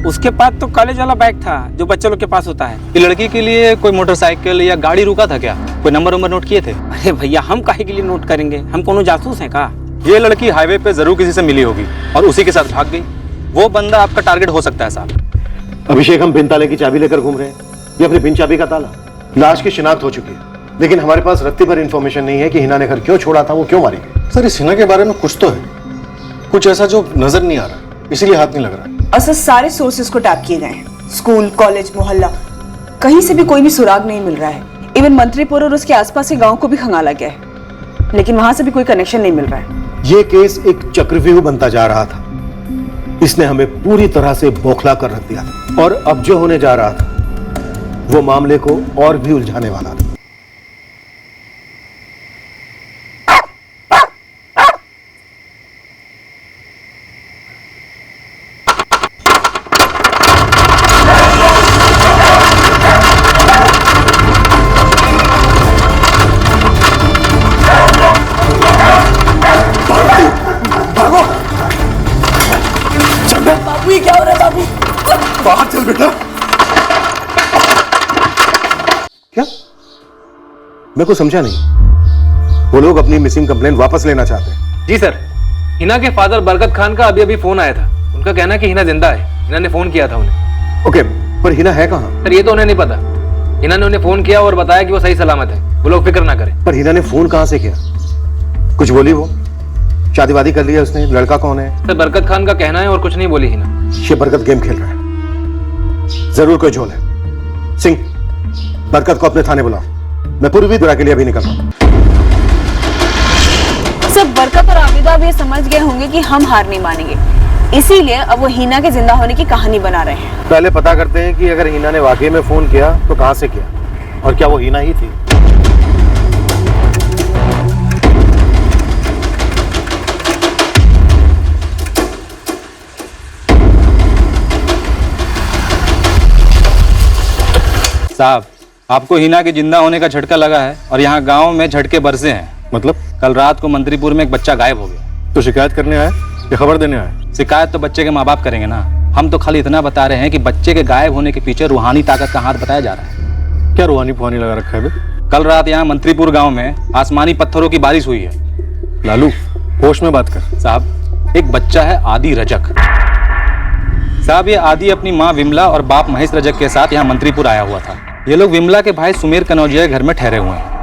Speaker 17: उसके पास तो कॉलेज वाला बैग था जो बच्चे लोग के पास होता है।
Speaker 8: ये लड़की के लिए कोई मोटरसाइकिल या गाड़ी रुका था क्या? कोई नंबर वंबर नोट किए थे?
Speaker 17: अरे भैया, हम काहे के लिए नोट करेंगे? हम कोनो जासूस हैं का?
Speaker 8: ये लड़की हाईवे पे जरूर किसी से मिली होगी और उसी के साथ भाग गई। वो बंदा आपका टारगेट हो सकता है साहब।
Speaker 3: अभिषेक, हम बिन ताले की चाबी लेकर घूम रहे हैं। ये अपनी बिन चाबी का ताला। लाश की शिनाख्त हो चुकी है, लेकिन हमारे पास रत्ती भर इंफॉर्मेशन नहीं है कि हिना ने घर क्यों छोड़ा था, वो क्यों मारी गई।
Speaker 4: सर, इस हिना के बारे में कुछ तो है, कुछ ऐसा जो नजर नहीं आ रहा, इसीलिए हाथ नहीं लग रहा।
Speaker 2: और सर, सारे सोर्सेज को टैप किए गए हैं, स्कूल, कॉलेज, मोहल्ला, कहीं से भी कोई भी सुराग नहीं मिल रहा है। इवन मंत्रीपुर और उसके आसपास के गांव को भी खंगाला गया है, लेकिन वहां से भी कोई कनेक्शन नहीं मिल रहा है।
Speaker 3: ये केस एक चक्रव्यूह बनता जा रहा था। इसने हमें पूरी तरह से बौखला कर रख दिया था और अब जो होने जा रहा था वो मामले को और भी उलझाने वाला था।
Speaker 10: बाहर चल बेटा।
Speaker 3: क्या? मैं कुछ समझा नहीं। वो लोग अपनी मिसिंग कंप्लेंट वापस लेना चाहते हैं।
Speaker 11: जी सर, हिना के फादर बरकत खान का अभी अभी फोन आया था। उनका कहना है कि हिना जिंदा है। हिना ने फोन किया था उन्हें।
Speaker 3: ओके, पर हिना है कहाँ?
Speaker 11: सर, ये तो उन्हें नहीं पता। हिना ने उन्हें फोन किया और बताया कि वो सही सलामत है, वो लोग फिक्र ना करें।
Speaker 3: पर हिना ने फोन कहाँ से किया? कुछ बोली वो? शादी वादी कर लिया उसने? लड़का कौन है?
Speaker 11: सर, बरकत खान का कहना है और कुछ नहीं बोली हिना।
Speaker 3: ये बरकत गेम खेल रहा है, जरूर कोई झोल है। सिंह, बरकत को अपने थाने बुलाओ। मैं पूर्वीपुरा के लिए अभी निकल रहा हूं।
Speaker 2: सब बरकत और आबिदा भी समझ गए होंगे कि हम हार नहीं मानेंगे, इसीलिए अब वो हिना के जिंदा होने की कहानी बना रहे हैं।
Speaker 3: पहले पता करते हैं कि अगर हिना ने वाकई में फोन किया तो कहां से किया और क्या वो हिना ही थी।
Speaker 8: साहब, आपको हिना के जिंदा होने का झटका लगा है और यहाँ गांव में झटके बरसे हैं।
Speaker 4: मतलब?
Speaker 8: कल रात को मंत्रीपुर में एक बच्चा गायब हो गया।
Speaker 4: तो शिकायत करने आए या खबर देने आए?
Speaker 8: शिकायत तो बच्चे के माँ बाप करेंगे ना। हम तो खाली इतना बता रहे हैं कि बच्चे के गायब होने के पीछे रूहानी ताकत का हाथ बताया जा रहा है।
Speaker 4: क्या रूहानी फुहानी लगा रखा है बे?
Speaker 8: कल रात यहाँ मंत्रीपुर गाँव में आसमानी पत्थरों की बारिश हुई है।
Speaker 4: लालू, होश में बात कर।
Speaker 8: साहब, एक बच्चा है आदि रजक। साहब, ये आदि अपनी माँ विमला और बाप महेश रजक के साथ यहाँ मंत्रीपुर आया हुआ था। ये लोग विमला के भाई सुमेर कनौजिया के घर में ठहरे हुए हैं।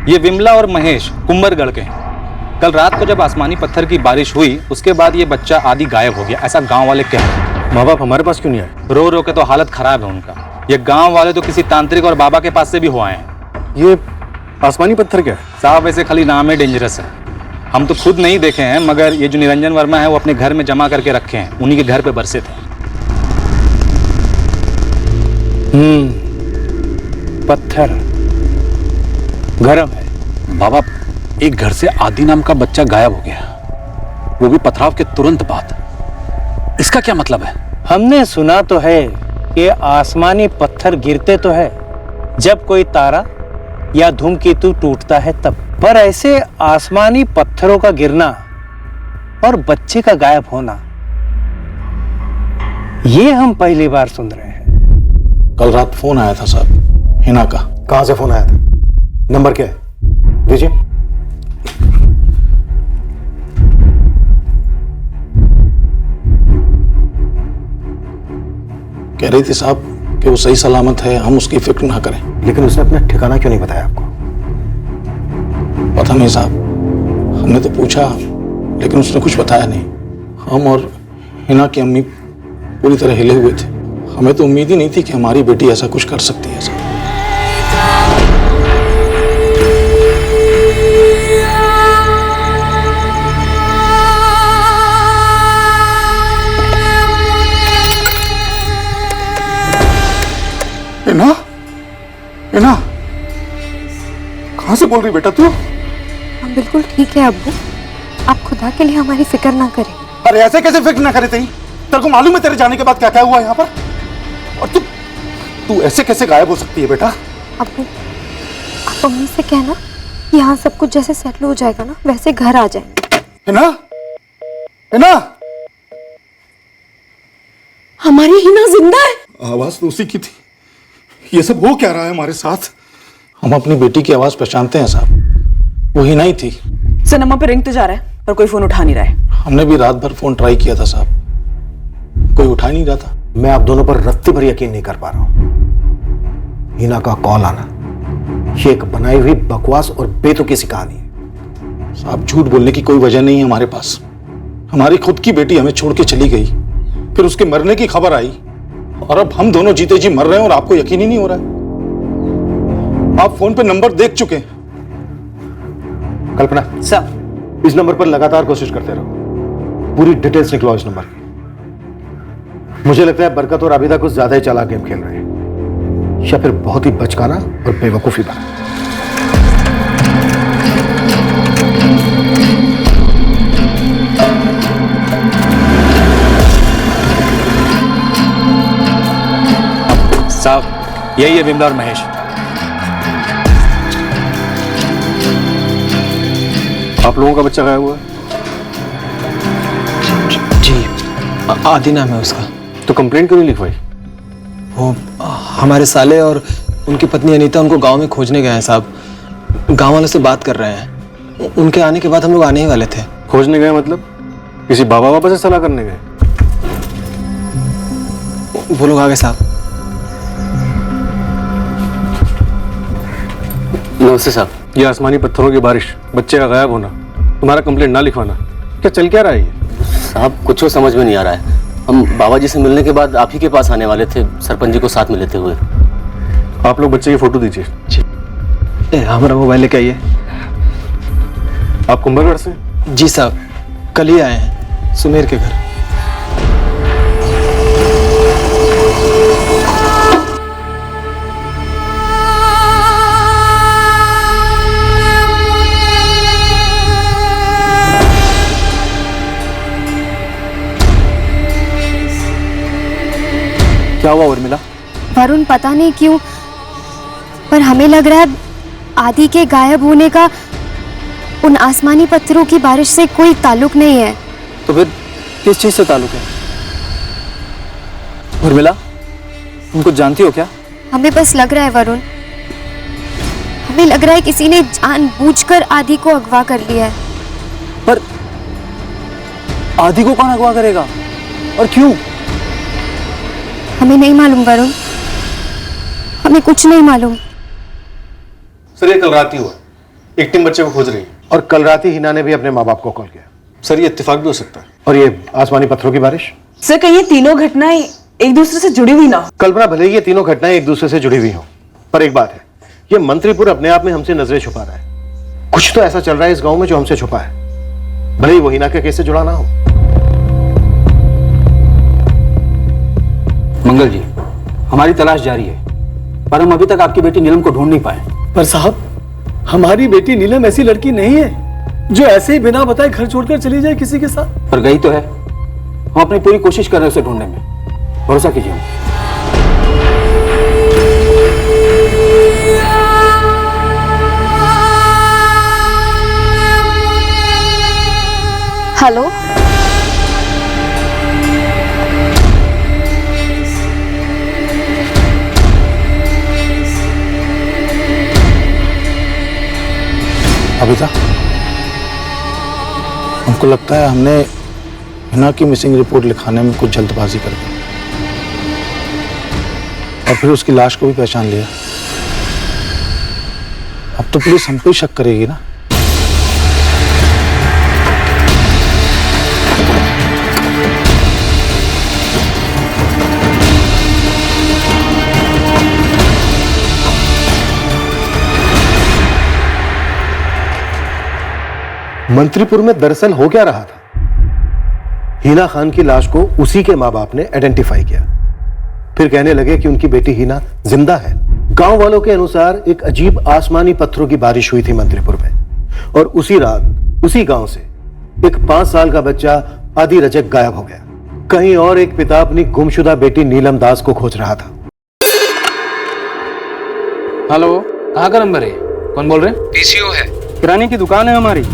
Speaker 8: ये विमला और महेश कुंभरगढ़ के हैं। कल रात को जब आसमानी पत्थर की बारिश हुई उसके बाद ये बच्चा आदि गायब हो गया, ऐसा गांव वाले कह रहे हैं।
Speaker 4: माँ बाप हमारे पास क्यों नहीं आए?
Speaker 8: रो रो के तो हालत खराब है उनका। ये गांव वाले तो किसी तांत्रिक और बाबा के पास से भी हो आए हैं।
Speaker 4: ये आसमानी पत्थर क्या है?
Speaker 8: साहब, वैसे खाली नाम है, डेंजरस है। हम तो खुद नहीं देखे हैं, मगर ये जो निरंजन वर्मा है वो अपने घर में जमा करके रखे हैं। उन्हीं के घर पे बरसे थे।
Speaker 5: पत्थर गरम है। बाबा, एक घर से आदि नाम का बच्चा गायब हो गया, वो भी पथराव के तुरंत बाद। इसका क्या मतलब है?
Speaker 15: हमने सुना तो है कि आसमानी पत्थर गिरते तो है जब कोई तारा या धूमकेतु टूटता है तब, पर ऐसे आसमानी पत्थरों का गिरना और बच्चे का गायब होना, ये हम पहली बार सुन रहे हैं।
Speaker 14: कल रात फोन आया था साहब, हिना का।
Speaker 3: कहां से फोन आया था? नंबर क्या है? दीजिए।
Speaker 14: कह रही थी साहब कि वो सही सलामत है, हम उसकी फिक्र ना करें।
Speaker 3: लेकिन उसने अपना ठिकाना क्यों नहीं बताया आपको?
Speaker 14: पता नहीं साहब, हमने तो पूछा लेकिन उसने कुछ बताया नहीं। हम और हिना की अम्मी पूरी तरह हिले हुए थे। हमें तो उम्मीद ही नहीं थी कि हमारी बेटी ऐसा कुछ कर सकती है साहब। हिना, हिना, कहां से बोल रही बेटा तू?
Speaker 16: हम बिल्कुल ठीक है अब्बू, आप खुदा के लिए हमारी फिक्र ना करें।
Speaker 14: अरे ऐसे कैसे फिक्र ना करे? तेरे को मालूम है तेरे जाने के बाद क्या क्या हुआ यहाँ पर? और तू ऐसे कैसे गायब हो सकती है बेटा?
Speaker 16: अब्बू, आप अम्मी से कहना यहाँ सब कुछ जैसे सेटल हो जाएगा ना, वैसे घर आ जाएंगे।
Speaker 14: हिना, हिना,
Speaker 9: हमारी हिना जिंदा है।
Speaker 14: आवाज तो उसी की थी। ये सब हो क्या रहा है हमारे साथ? हम अपनी बेटी की आवाज पहचानते हैं साहब, वो हिना ही थी।
Speaker 2: सर नंबर पे रिंग तो जा रहा है पर कोई फोन उठा नहीं रहा है।
Speaker 14: हमने भी रात भर फोन ट्राई किया था साहब, कोई उठा नहीं रहा था।
Speaker 3: मैं आप दोनों पर रत्ती भर यकीन नहीं कर पा रहा हूं। हिना का कॉल आना ये एक बनाई हुई बकवास और बेतुकी सी कहानी है।
Speaker 14: साहब झूठ बोलने की कोई वजह नहीं है हमारे पास। हमारी खुद की बेटी हमें छोड़ के चली गई, फिर उसके मरने की खबर आई और अब हम दोनों जीते जी मर रहे हैं और आपको यकीन ही नहीं हो रहा है। आप फोन पे नंबर देख चुके हैं।
Speaker 3: कल्पना
Speaker 2: सर,
Speaker 3: इस नंबर पर लगातार कोशिश करते रहो, पूरी डिटेल्स निकलो इस नंबर की। मुझे लगता है बरकत और आबिदा कुछ ज्यादा ही चालाक गेम खेल रहे हैं, या फिर बहुत ही बचकाना और बेवकूफी बना।
Speaker 8: साहब यही है विमला और महेश।
Speaker 3: आप लोगों का बच्चा गायब हुआ है?
Speaker 18: जी, आदि नाम है उसका।
Speaker 3: तो कंप्लेंट क्यों नहीं लिखवाई?
Speaker 18: वो हमारे साले और उनकी पत्नी अनीता उनको गांव में खोजने गए हैं साहब। गांव वालों से बात कर रहे हैं। उनके आने के बाद हम लोग आने ही वाले थे।
Speaker 3: खोजने गए मतलब किसी बाबा बाबा से सलाह करने गए?
Speaker 18: वो लोग आ गए साहब।
Speaker 13: नमस्ते साहब।
Speaker 3: ये आसमानी पत्थरों की बारिश, बच्चे का गायब होना, तुम्हारा कंप्लेंट ना लिखवाना, क्या चल क्या रहा है ये?
Speaker 13: साहब कुछ समझ में नहीं आ रहा है। हम बाबा जी से मिलने के बाद आप ही के पास आने वाले थे, सरपंच जी को साथ में लेते हुए।
Speaker 3: आप लोग बच्चे की फोटो दीजिए।
Speaker 18: हमारा मोबाइल लेके आइए।
Speaker 3: आप कुंभलगढ़ से?
Speaker 18: जी साहब, कल ही आए हैं सुमेर के घर।
Speaker 8: क्या हुआ उर्मिला?
Speaker 16: वरुण पता नहीं क्यों पर हमें लग रहा है आदि के गायब होने का उन आसमानी पत्थरों की बारिश से कोई ताल्लुक नहीं है।
Speaker 18: तो फिर किस चीज से ताल्लुक है? उर्मिला, तुम कुछ जानती हो क्या?
Speaker 16: हमें बस लग रहा है वरुण, हमें लग रहा है किसी ने जानबूझकर आदि को अगवा कर लिया है।
Speaker 18: पर आदि को कौन अगवा करेगा और क्यों?
Speaker 16: हमें नहीं मालूम वरुण, हमें कुछ नहीं मालूम।
Speaker 3: सर ये कल रात ही हुआ, एक टीम बच्चे को खोज रही है और कल रात ही हिना ने भी अपने माँ बाप को कॉल किया। सर ये इत्तेफाक भी हो सकता है। और ये आसमानी पत्थरों की बारिश?
Speaker 2: सर कहीं ये तीनों घटनाएं एक दूसरे से जुड़ी हुई ना हो?
Speaker 3: कल्पना, भले ही ये तीनों घटनाएं एक दूसरे से जुड़ी हुई हो, पर एक बात है, ये मंत्रीपुर अपने आप में हमसे नजरें छुपा रहा है। कुछ तो ऐसा चल रहा है इस गांव में जो हमसे छुपा है, भले ही वो हिना के केस से जुड़ा ना हो।
Speaker 5: मंगल जी, हमारी तलाश जारी है पर हम अभी तक आपकी बेटी नीलम को ढूंढ नहीं पाए।
Speaker 15: पर साहब, हमारी बेटी नीलम ऐसी लड़की नहीं है जो ऐसे ही बिना बताए घर छोड़कर चली जाए किसी के साथ।
Speaker 5: पर गई तो है। हम अपनी पूरी कोशिश कर रहे हैं उसे ढूंढने में, भरोसा कीजिए।
Speaker 16: हेलो,
Speaker 14: अबिता, हमको लगता है हमने हिना की मिसिंग रिपोर्ट लिखाने में कुछ जल्दबाजी कर दी और फिर उसकी लाश को भी पहचान लिया। अब तो पुलिस हम पे ही शक करेगी ना।
Speaker 3: मंत्रीपुर में दरअसल हो क्या रहा था? हिना खान की लाश को उसी के मां बाप ने आइडेंटिफाई किया। फिर कहने लगे कि उनकी बेटी हिना जिंदा है। गांव वालों के अनुसार एक अजीब आसमानी पत्थरों की बारिश हुई थी मंत्रीपुर में, और उसी रात उसी गांव से एक 5 साल का बच्चा आदि रजक गायब हो गया। कहीं और एक पिता अपनी गुमशुदा बेटी नीलम दास को खोज रहा था।
Speaker 11: हेलो, कहाँ का नंबर है? कौन बोल रहे हैं?
Speaker 17: पीसीओ है, किराने की दुकान है हमारी।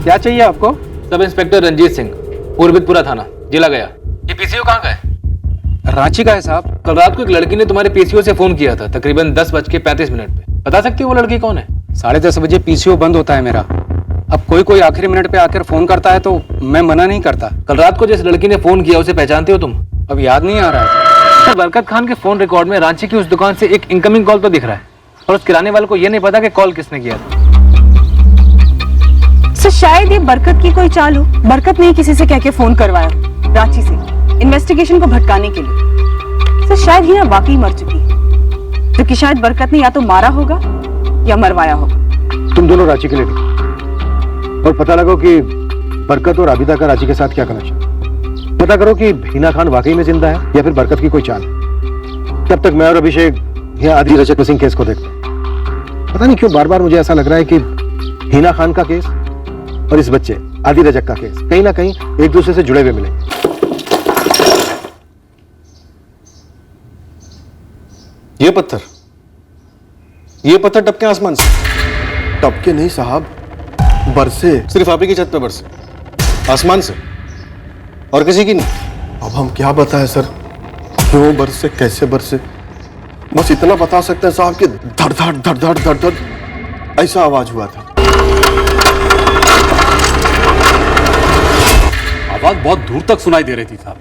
Speaker 17: क्या चाहिए आपको?
Speaker 11: सब इंस्पेक्टर रंजीत सिंह, पूर्वितपुरा थाना, जिला गया। ये पीसीओ कहाँ का है?
Speaker 17: रांची का है साहब।
Speaker 11: कल रात को एक लड़की ने तुम्हारे पीसीओ से फोन किया था, तकरीबन 10:35 पे। बता सकती हो वो लड़की कौन है?
Speaker 17: 10:30 बजे पीसीओ बंद होता है मेरा। अब कोई आखिरी मिनट पे आकर फोन करता है तो मैं मना नहीं करता।
Speaker 11: कल रात को जिस लड़की ने फोन किया उसे पहचानते हो तुम?
Speaker 17: अब याद नहीं आ रहा है
Speaker 11: सर। बरकत खान के फोन रिकॉर्ड में रांची की उस दुकान से एक इनकमिंग कॉल तो दिख रहा है, और उस किराने वाले को ये नहीं पता कि कॉल किसने किया था।
Speaker 2: सर शायद ये बरकत की कोई चाल हो। बरकत ने किसी से कह के फोन करवाया रांची से, इन्वेस्टिगेशन को भटकाने के लिए। सर शायद हिना वाकई मर चुकी है, जो कि शायद बरकत ने या तो मारा होगा या मरवाया होगा।
Speaker 3: तुम दोनों रांची के लिए निकलो और पता लगाओ कि बरकत और आबिदा का रांची के साथ क्या कनेक्शन। पता करो कि हिना खान वाकई में जिंदा है या फिर बरकत की कोई चाल है। तब तक मैं और अभिषेक यहाँ आदि रजक मिसिंग केस को देखते हैं। पता नहीं क्यों बार बार मुझे ऐसा लग रहा है कि हिना खान का केस और इस बच्चे आदि रजक का केस कहीं ना कहीं एक दूसरे से जुड़े हुए मिलेंगे।
Speaker 4: ये पत्थर टपके आसमान से? टपके नहीं साहब, बरसे। सिर्फ आप ही की छत पे बरसे, आसमान से, और किसी की नहीं। अब हम क्या बताएं सर, क्यों बरसे, कैसे बरसे? बस इतना बता सकते हैं साहब कि धड़ धड़ धड़ धड़ धड़ धड़ ऐसा आवाज हुआ था।
Speaker 5: आवाज बहुत दूर तक सुनाई दे रही थी साहब।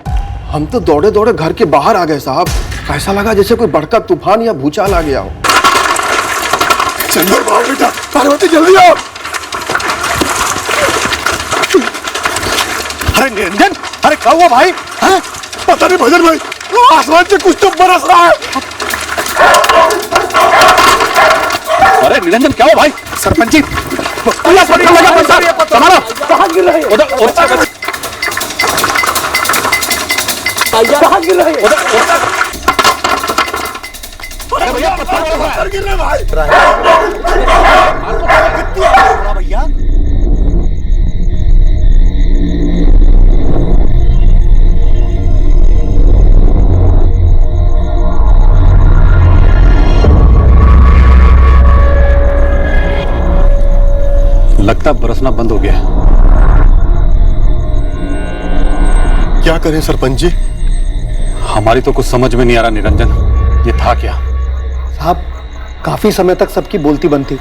Speaker 4: हम तो दौड़े दौड़े घर के बाहर आ गए साहब। ऐसा लगा जैसे कोई बड़का तूफान या भूचाल आ गया हो। चंदर बाबू बेटा, पार्वती जल्दी आओ। अरे निरंजन, अरे क्या हुआ भाई? हैं? पता नहीं भजन भाई, आसमान से कुछ तो बरस रहा है।
Speaker 5: अरे निरंजन क्या हुआ भाई?
Speaker 4: सरपंच जी, कहाँ गिर रहे हैं? कहाँ गिर रहे हैं? अरे भैया पत्थर गिर रहे भाई। भैया
Speaker 5: लगता बरसना बंद हो गया।
Speaker 4: क्या करें सरपंच जी?
Speaker 5: हमारी तो कुछ समझ में नहीं आ रहा निरंजन, ये था क्या?
Speaker 15: साहब काफी समय तक सबकी बोलती बनती,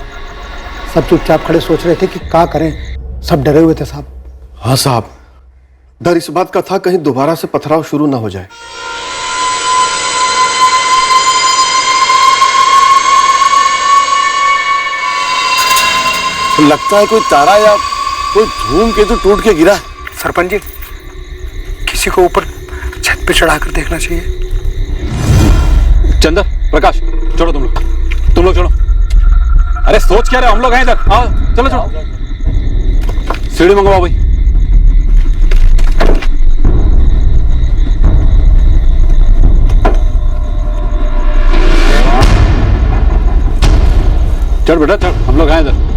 Speaker 15: सब चुपचाप खड़े सोच रहे थे कि क्या करें। सब डरे हुए थे साहब।
Speaker 4: हाँ साहब, डर इस बात का था कहीं दोबारा से पथराव शुरू ना हो जाए। लगता है कोई तारा या कोई धूमकेतु टूट के गिरा।
Speaker 15: सरपंच जी, किसी को ऊपर छत पे चढ़ाकर देखना चाहिए।
Speaker 5: चंदर, प्रकाश, छोड़ो तुम लोग छोड़ो। अरे सोच क्या रहे, हम लोग हैं इधर। आओ चलो छोड़ो। सीढ़ी मंगवाओ भाई। चल बेटा चल, हम लोग हैं इधर।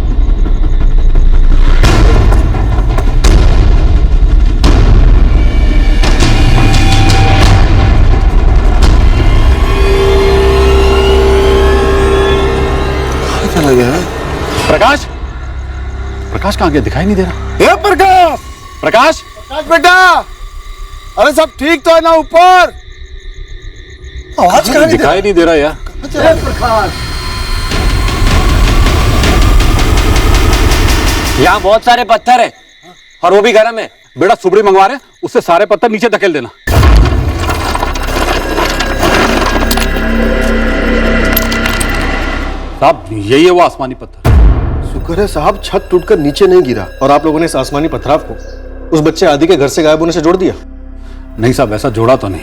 Speaker 5: प्रकाश, प्रकाश कहाँ गया? दिखाई नहीं दे रहा।
Speaker 4: प्रकाश,
Speaker 5: प्रकाश,
Speaker 10: बेटा, अरे सब ठीक तो है ना ऊपर? आवाज कहाँ
Speaker 5: दिखाई नहीं दे रहा यार।
Speaker 6: यहाँ बहुत सारे पत्थर है और वो भी गर्म है।
Speaker 5: बेटा सुबड़ी मंगवा रहे हैं, उससे सारे पत्थर नीचे धकेल देना। साहब यही है वो आसमानी पत्थर।
Speaker 4: शुक्र है साहब छत टूटकर नीचे नहीं गिरा और आप लोगों ने इस आसमानी पथराव को उस बच्चे आदि के घर से गायब होने से जोड़ दिया।
Speaker 5: नहीं साहब, ऐसा जोड़ा तो नहीं,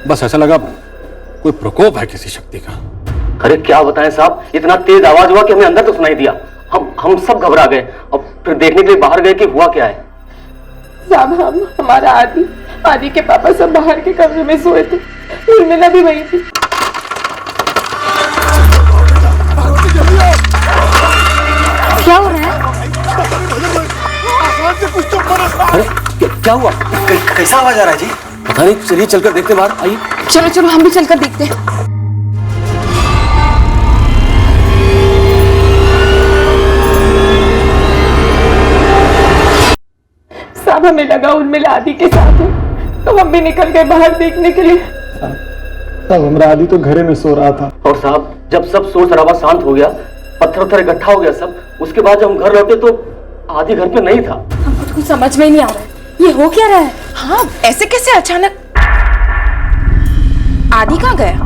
Speaker 5: बस ऐसा लगा कोई प्रकोप है किसी शक्ति का।
Speaker 13: अरे क्या बताएं साहब, इतना तेज आवाज हुआ कि हमें अंदर तो सुनाई दिया। हम सब घबरा गए और फिर देखने के लिए बाहर गए कि हुआ क्या है।
Speaker 9: साहब हमारा आदि के पापा सब बाहर के कमरे में सोए थे, उर्मिला भी वही थी।
Speaker 16: क्या हो रहा है?
Speaker 13: अरे क्या हुआ?
Speaker 18: कैसा आवाज आ रहा है जी?
Speaker 13: पता नहीं, चलिए चलकर देखते बाहर। आइए
Speaker 9: चलो चलो हम भी चलकर देखते हैं। साहब हमें लगा उर्मिला आदि के साथ है, तो हम भी निकल गए बाहर देखने के लिए।
Speaker 15: साहब हमारा आदि तो घरे में सो रहा था।
Speaker 13: और साहब जब सब शोर शराबा शांत हो गया, पत्थर उत्थर इकट्ठा हो गया सब, उसके बाद जब हम घर लौटे तो आदि घर पे नहीं था।
Speaker 9: हमको तो कुछ समझ में ही नहीं आ रहा है, ये हो क्या रहा है? हाँ ऐसे कैसे अचानक? आदि कहाँ गया?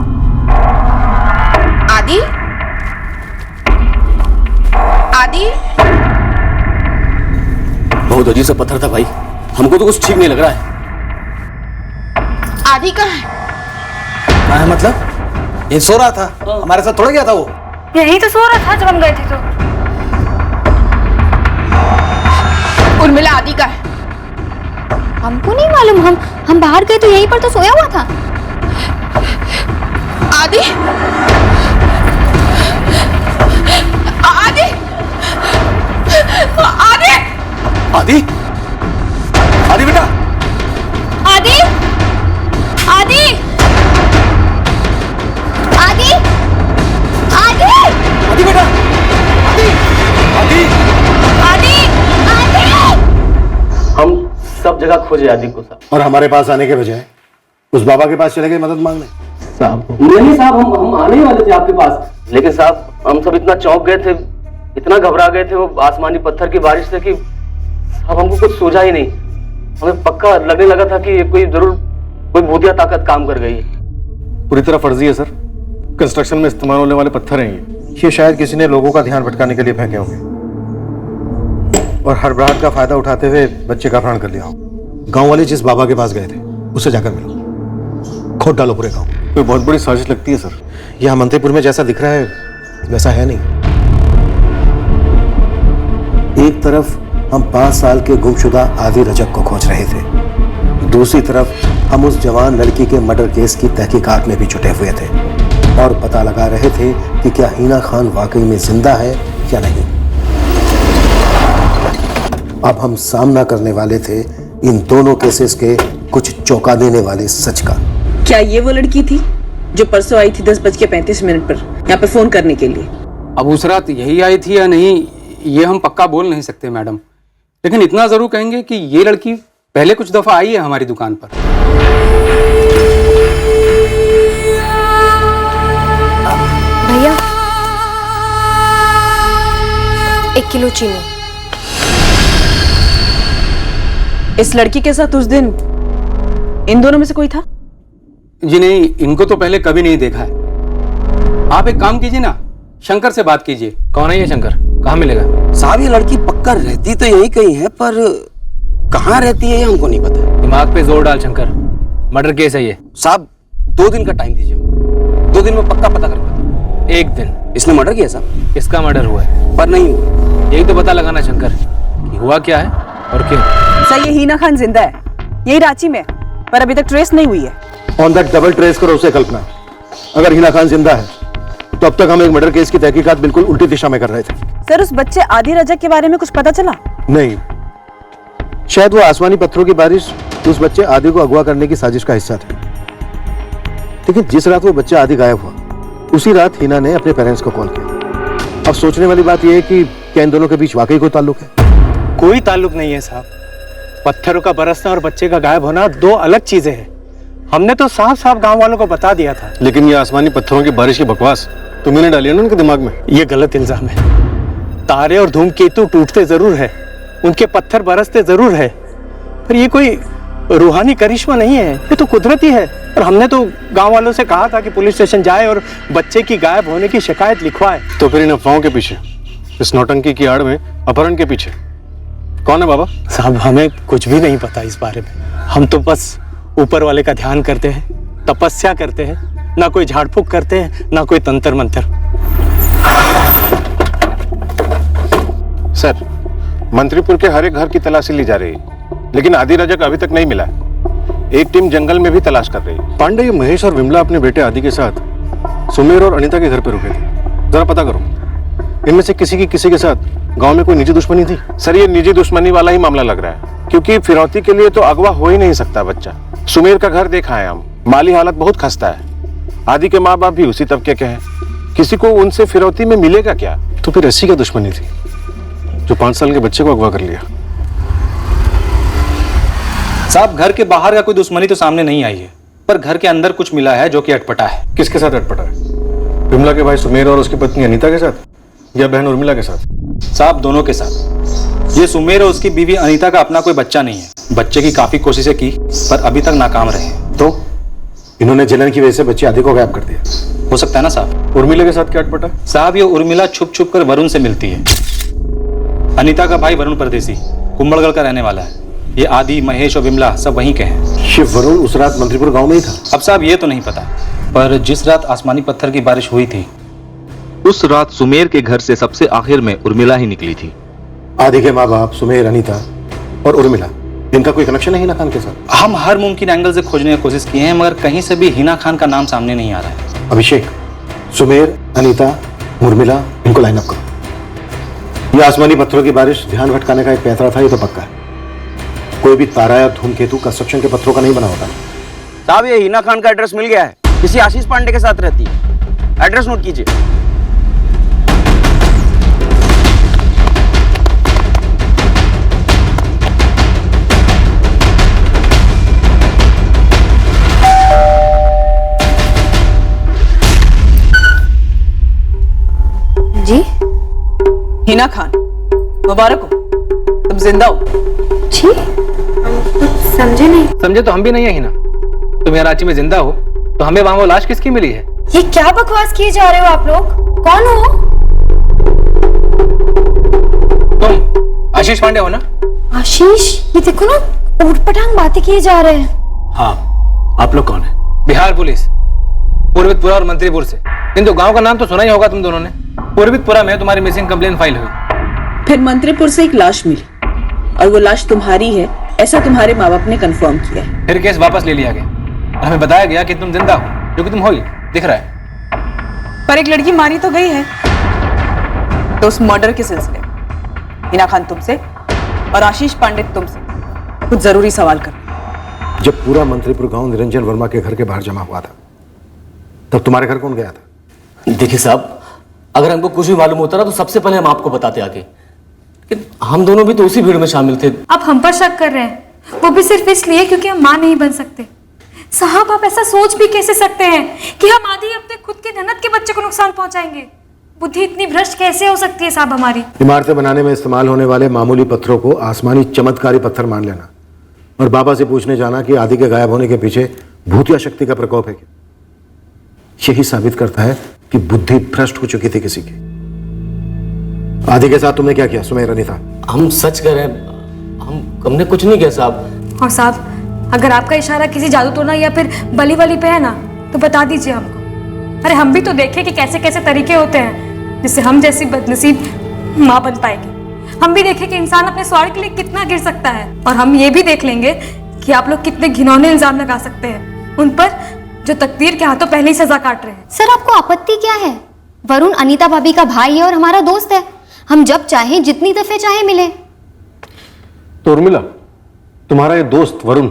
Speaker 9: आदि आदि
Speaker 13: बहुत अजीब सा पत्थर था भाई, हमको तो कुछ ठीक नहीं लग रहा है।
Speaker 9: आदि कहाँ है?
Speaker 18: क्या है मतलब? ये सो रहा था, हमारे साथ थोड़ा गया था वो।
Speaker 16: यही तो सो रहा था जब हम गए थे तो।
Speaker 9: उर्मिला आदि का है?
Speaker 16: हमको नहीं मालूम, हम बाहर गए तो यहीं पर तो सोया हुआ था।
Speaker 9: आदि आदि आदि
Speaker 4: आदि आदि बेटा,
Speaker 16: आदि आदि आदि आदि
Speaker 4: आदि बेटा, आदि आदि
Speaker 16: आदि आदि।
Speaker 13: हम सब जगह खोजे आदि को साहब।
Speaker 3: और हमारे पास आने के बजाय उस बाबा के पास चले गए मदद मांगने।
Speaker 13: नहीं साहब, हम आने ही वाले थे आपके पास, लेकिन साहब हम सब इतना चौंक गए थे, इतना घबरा गए थे वो आसमानी पत्थर की बारिश से कि साहब हमको कुछ सूझा ही नहीं। हमें पक्का लगने लगा था कि कोई जरूर कोई भूतिया ताकत काम कर गई है।
Speaker 4: पूरी तरह फर्जी है सर, कंस्ट्रक्शन में इस्तेमाल होने वाले पत्थर हैं ये शायद किसी ने लोगों का ध्यान भटकाने के लिए फेंके होंगे और हड़बड़ाहट का फायदा उठाते हुए बच्चे का अपहरण कर लिया हो।
Speaker 3: गांव वाले जिस बाबा के पास गए थे उससे जाकर मिलो, खोद डालो पूरे गांव।
Speaker 4: कोई बहुत बड़ी साजिश लगती है सर।
Speaker 3: यह मंत्रीपुर में जैसा दिख रहा है वैसा है नहीं। एक तरफ हम 5 साल के गुमशुदा आदि रजक को खोज रहे थे, दूसरी तरफ हम उस जवान लड़की के मर्डर केस की तहकीकात में भी जुटे हुए थे और पता लगा रहे थे कि क्या हिना खान वाकई में जिंदा है या नहीं। अब हम सामना करने वाले थे इन दोनों केसेस के कुछ चौंका देने वाले सच का।
Speaker 2: क्या ये वो लड़की थी जो परसों आई थी 10:35 पर यहाँ पे फोन करने के लिए?
Speaker 17: अब उस रात यही आई थी या नहीं ये हम पक्का बोल नहीं सकते मैडम, लेकिन इतना जरूर कहेंगे कि ये लड़की पहले कुछ दफा आई है हमारी दुकान पर।
Speaker 16: भैया 1 किलो चीनी।
Speaker 2: इस लड़की के साथ उस दिन इन दोनों में से कोई था?
Speaker 17: जी नहीं, इनको तो पहले कभी नहीं देखा है। आप एक काम कीजिए ना, शंकर से बात कीजिए।
Speaker 11: कौन है ये शंकर? कहाँ मिलेगा?
Speaker 13: साहब ये लड़की पक्का रहती तो यही कहीं है, पर कहाँ रहती है ये हमको नहीं पता।
Speaker 11: दिमाग पे जोर डाल शंकर, मर्डर केस है ये।
Speaker 13: साहब 2 दिन का टाइम दीजिए, 2 दिन में पक्का पता कर पाता।
Speaker 11: 1 दिन?
Speaker 13: इसने मर्डर किया साहब?
Speaker 11: इसका मर्डर हुआ है
Speaker 13: पर नहीं हुआ।
Speaker 11: यही तो पता लगाना शंकर कि हुआ क्या है और क्यों।
Speaker 2: सर ये हीना खान जिंदा है, यही रांची में, पर अभी तक ट्रेस नहीं हुई है।
Speaker 3: ऑन दैट डबल ट्रेस करो उसे कल्पना। अगर हिना खान जिंदा है तो अब तक हम एक मर्डर केस की तहकीकात बिल्कुल उल्टी दिशा में कर रहे थे।
Speaker 2: सर उस बच्चे आदि रजक के बारे में कुछ पता चला?
Speaker 3: नहीं, शायद वो आसमानी पत्थरों की बारिश उस बच्चे आदि को अगवा करने की साजिश का हिस्सा थी। लेकिन जिस रात वो बच्चा आदि गायब हुआ उसी रात हिना ने अपने पेरेंट्स को कॉल किया। अब सोचने वाली बात यह है कि क्या इन दोनों के बीच वाकई कोई ताल्लुक है?
Speaker 18: कोई ताल्लुक नहीं है साहब।
Speaker 15: पत्थरों का बरसना और बच्चे का गायब होना दो अलग चीजें हैं। हमने तो साफ साफ गांव वालों को बता दिया था।
Speaker 4: लेकिन ये आसमानी पत्थरों की बारिश की बकवास तुमने डाली है ना उनके दिमाग में।
Speaker 15: ये गलत इल्जाम है। तारे और धूमकेतु टूटते जरूर है, उनके पत्थर बरसते जरूर है, पर ये कोई रूहानी करिश्मा नहीं है, ये तो कुदरती है। और हमने तो गांव वालों से कहा था कि पुलिस स्टेशन जाए और बच्चे की गायब होने की शिकायत लिखवाए।
Speaker 4: तो फिर इन अफवाहों के पीछे, इस नौटंकी की आड़ में, अपहरण के पीछे कौन है बाबा?
Speaker 15: साहब हमें कुछ भी नहीं पता इस बारे में। हम तो बस ऊपर वाले का ध्यान करते हैं, तपस्या करते हैं, ना कोई झाड़ फूक करते हैं, ना कोई तंत्र मंत्र।
Speaker 4: सर, मंत्रीपुर के हर एक घर की तलाशी ली जा रही है, लेकिन आदि रजक अभी तक नहीं मिला है। एक टीम जंगल में भी तलाश कर रही है। पांडे, महेश और विमला अपने बेटे आदि के साथ सुमेर और अनीता के घर पर रुके थे। जरा पता करो, इनमें से किसी के साथ गांव में कोई निजी दुश्मनी थी? सर, ये निजी दुश्मनी वाला ही मामला लग रहा है, क्योंकि फिरौती के लिए तो अगवा हो ही नहीं सकता बच्चा। सुमेर का घर देखा है हम, माली हालत बहुत खस्ता है। आदि के माँ बाप भी उसी तबके के हैं, किसी को उनसे फिरौती में मिलेगा क्या? तो फिर ऐसी क्या दुश्मनी थी जो 5 साल के बच्चे को अगवा कर लिया?
Speaker 8: साहब, घर के बाहर का कोई दुश्मनी तो सामने नहीं आई है, पर घर के अंदर कुछ मिला है जो कि अटपटा है।
Speaker 4: किसके साथ अटपटा है? विमला के भाई सुमेर और उसकी पत्नी अनीता के साथ, या बहन उर्मिला के साथ?
Speaker 8: साहब, दोनों के साथ। ये सुमेर और उसकी बीवी अनीता का अपना कोई बच्चा नहीं है। बच्चे की काफी कोशिशें की, पर अभी तक नाकाम रहे।
Speaker 3: तो इन्होंने जलन की वजह से बच्चे आदि को गायब कर दिया।
Speaker 8: हो सकता है ना साहब।
Speaker 4: उर्मिला के साथ क्या अटपटा?
Speaker 8: साहब, ये उर्मिला छुप छुप कर वरुण से मिलती है। अनीता का भाई वरुण परदेसी कुंभलगढ़ का रहने वाला है। ये आदि, महेश और विमला सब वहीं के हैं।
Speaker 3: शिव वरुण उस रात मंत्रीपुर गांव में ही था?
Speaker 8: अब साहब ये तो नहीं पता, पर जिस रात आसमानी पत्थर की बारिश हुई थी,
Speaker 19: उस रात सुमेर के घर से सबसे आखिर में उर्मिला ही निकली थी।
Speaker 3: आदि के माँ बाप सुमेर, अनीता और उर्मिला, इनका कोई कनेक्शन है हिना खान के साथ?
Speaker 8: हम हर मुमकिन एंगल से खोजने की कोशिश किए हैं, मगर कहीं से भी हिना खान का नाम सामने नहीं आ रहा है।
Speaker 3: अभिषेक, सुमेर, अनीता, उर्मिला, इनको लाइन अप करो। ये आसमानी पत्थरों की बारिश ध्यान भटकाने का एक पैंतरा था, ये तो पक्का है। कोई भी तारा या धूमकेतु कंस्ट्रक्शन के पत्थरों का नहीं बना होता।
Speaker 20: साहब, ये हिना खान का एड्रेस मिल गया है, किसी आशीष पांडे के साथ रहती है। एड्रेस नोट कीजिए।
Speaker 16: जी?
Speaker 2: हिना खान, मुबारक हो, तुम जिंदा हो।
Speaker 16: जी? समझे नहीं।
Speaker 11: समझे तो हम भी नहीं है हिना। तुम यहाँ रांची में जिंदा हो तो हमें वहां वो लाश किसकी मिली है?
Speaker 16: ये क्या बकवास किए जा रहे हो आप लोग? कौन हो?
Speaker 11: तुम आशीष पांडे हो ना?
Speaker 16: आशीष? ये देखो ना, ऊटपटांग बातें किए जा रहे हैं।
Speaker 15: हाँ, आप लोग कौन है?
Speaker 11: बिहार पुलिस, पूर्वितपुरा और मंत्रीपुर से। किंतु गांव का नाम तो सुना ही होगा तुम दोनों ने। पूर्वितपुरा में तुम्हारी मिसिंग कंप्लेन फाइल हुई।
Speaker 2: फिर मंत्रीपुर से एक लाश मिली और वो लाश तुम्हारी है, ऐसा तुम्हारे माँ बाप ने कंफर्म किया है।
Speaker 11: फिर केस वापस ले लिया गया और हमें बताया गया कि तुम जिंदा हो, जो कि तुम हो ही, दिख रहा है।
Speaker 2: पर एक लड़की मारी तो गई है। तो उस मर्डर के सिलसिले में हिना खान तुमसे और आशीष पांडे तुमसे कुछ जरूरी सवाल कर।
Speaker 3: जब पूरा मंत्रीपुर गांव निरंजन वर्मा के घर के बाहर जमा हुआ था, तब तुम्हारे घर कौन गया था?
Speaker 13: देखिए साहब, अगर हमको कुछ भी मालूम होता ना तो सबसे पहले हम आपको बताते आगे। हम दोनों भी तो उसी भीड़ में शामिल थे।
Speaker 16: आप हम पर शक कर रहे हैं, वो भी सिर्फ इसलिए क्योंकि हम मां नहीं बन सकते। साहब, आप ऐसा सोच भी कैसे सकते हैं कि हम आदि अपने खुद के ननद के बच्चे को नुकसान पहुंचाएंगे? बुद्धि इतनी भ्रष्ट कैसे हो सकती है साहब हमारी?
Speaker 3: इमारतें बनाने में इस्तेमाल होने वाले मामूली पत्थरों को आसमानी चमत्कारी पत्थर मान लेना और बाबा से पूछने जाना कि आदि के गायब होने के पीछे भूतिया शक्ति का प्रकोप है क्या, यही साबित करता है कि बुद्धि भ्रष्ट हो चुकी थी किसी की। आदि के साथ तुमने क्या किया सुमेर, अनीता?
Speaker 13: हम सच कह रहे हैं, हमने कुछ नहीं किया साहब।
Speaker 16: और साहब, अगर आपका इशारा किसी जादू टोना या फिर बली वली पे है ना, तो बता दीजिए हमको। अरे हम भी तो देखें कि कैसे कैसे तरीके होते हैं जिससे हम जैसी बदनसीब माँ बन पाएगी। हम भी देखें कि इंसान अपने स्वार्थ के लिए कितना गिर सकता है, और हम ये भी देख लेंगे कि आप लोग कितने घिनौने इल्जाम लगा सकते हैं उन पर जो तकदीर के हाथों पहले ही सजा काट रहे हैं। सर, आपको आपत्ति क्या है? वरुण अनीता भाभी का भाई है और हमारा दोस्त है। हम जब चाहें जितनी दफे चाहे मिले।
Speaker 4: तो उर्मिला, तुम्हारा ये दोस्त वरुण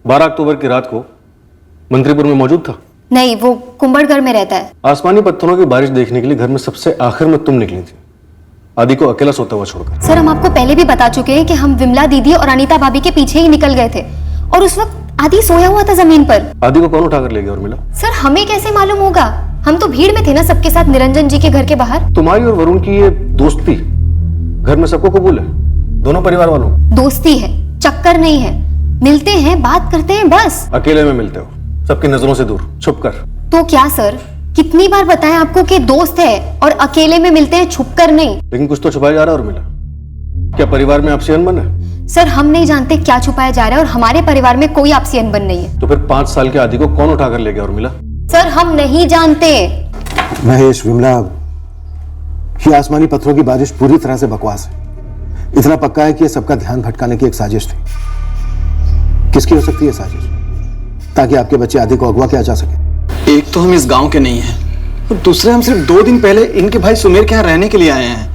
Speaker 4: 12 अक्टूबर की रात को मंत्रीपुर में मौजूद था?
Speaker 16: नहीं, वो कुंभलगढ़ में रहता है।
Speaker 4: आसमानी पत्थरों की बारिश देखने के लिए घर में सबसे आखिर में तुम निकली थी, आदि को अकेला सोता हुआ छोड़कर।
Speaker 21: सर हम आपको पहले भी बता चुके हैं कि हम विमला दीदी और अनीता भाभी के पीछे ही निकल गए थे और उस वक्त आदि सोया हुआ था जमीन पर।
Speaker 4: आदि को कौन उठाकर ले गया उर्मिला?
Speaker 21: सर हमें कैसे मालूम होगा, हम तो भीड़ में थे ना सबके साथ निरंजन जी के घर के बाहर।
Speaker 4: तुम्हारी और वरुण की ये दोस्ती घर में सबको कबूल है? दोनों परिवार वालों?
Speaker 21: दोस्ती है, चक्कर नहीं है। मिलते हैं, बात करते हैं, बस।
Speaker 4: अकेले में मिलते हो, सबकी नजरों से दूर, छुप कर।
Speaker 21: तो क्या सर, कितनी बार बताएं आपको कि दोस्त है और अकेले में मिलते हैं, छुपकर नहीं।
Speaker 4: लेकिन कुछ तो छुपाया जा रहा है उर्मिला। क्या परिवार में आपसी अनबन है?
Speaker 21: सर हम नहीं जानते क्या छुपाया जा रहा है और हमारे परिवार में कोई आपसी अनबन नहीं है।
Speaker 4: तो फिर 5 साल के आदि को कौन उठाकर ले गया उर्मिला?
Speaker 21: सर हम नहीं जानते।
Speaker 3: महेश, विमला, ये आसमानी पत्थरों की बारिश पूरी तरह से बकवास है। इतना पक्का है कि ये सबका ध्यान भटकाने की एक साजिश थी। किसकी हो सकती है साजिश? ताकि आपके बच्चे आदि को अगवा किया जा सके।
Speaker 18: एक तो हम इस गांव के नहीं हैं और दूसरे हम सिर्फ 2 दिन पहले इनके भाई सुमेर के यहाँ रहने के लिए आए हैं।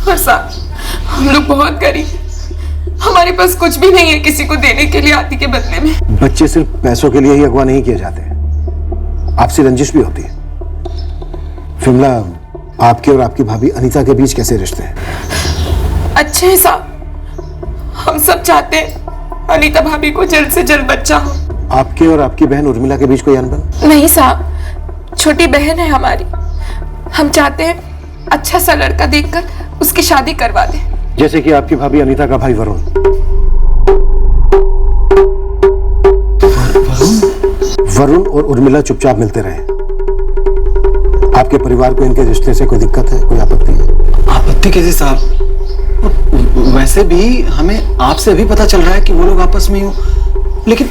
Speaker 9: और साहब हम लोग बहुत गरीब हैं, हमारे पास कुछ भी नहीं है किसी को देने के लिए आदि के बदले में।
Speaker 3: बच्चे सिर्फ पैसों के लिए ही अगवा नहीं किए जाते, आपसी रंजिश भी होती है। विमला, आपके और आपकी भाभी अनीता के बीच कैसे रिश्ते हैं?
Speaker 9: अच्छे हैं साहब, हम सब चाहते हैं अनीता भाभी को जल्द से जल्द बच्चा हो।
Speaker 3: आपके और आपकी बहन उर्मिला के बीच कोई अनबन?
Speaker 9: नहीं साहब, छोटी बहन है हमारी, हम चाहते हैं अच्छा सा लड़का देखकर उसकी शादी करवा दें।
Speaker 3: जैसे कि आपकी भाभी अनीता का भाई वरुण। वरुण और उर्मिला चुपचाप मिलते रहे। आपके परिवार को इनके रिश्ते से कोई दिक्कत है, कोई आपत्ति है?
Speaker 18: आपत्ति कैसे साहब? वैसे भी हमें आपसे भी पता चल रहा है कि वो लोग आपस में हो, लेकिन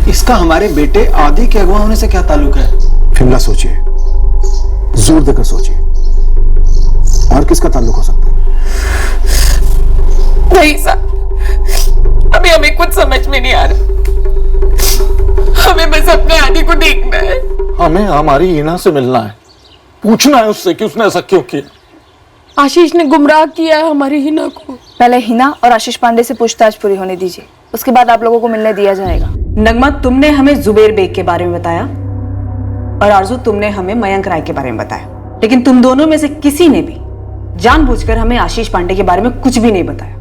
Speaker 18: इसका हमारे बेटे आदि के अगवा होने से क्या ताल्लुक है?
Speaker 3: विमला सोचिए, जोर देकर सोचिए, और किसका ताल्लुक हो सकता है?
Speaker 9: नहीं साहब, अभी हमें कुछ समझ में नहीं आ रहा, हमें बस अपने आदि को देखना है।
Speaker 14: हमें हमारी हिना से मिलना है, पूछना है उससे कि उसने ऐसा क्यों किया।
Speaker 2: आशीष ने गुमराह किया है हमारी हिना को। पहले हिना और आशीष पांडे से पूछताछ पूरी होने दीजिए, उसके बाद आप लोगों को मिलने दिया जाएगा।
Speaker 22: नगमा, तुमने हमें जुबेर बेग के बारे में बताया और आरजू तुमने हमें मयंक राय के बारे में बताया, लेकिन तुम दोनों में से किसी ने भी जानबूझकर हमें आशीष पांडे के बारे में कुछ भी नहीं बताया।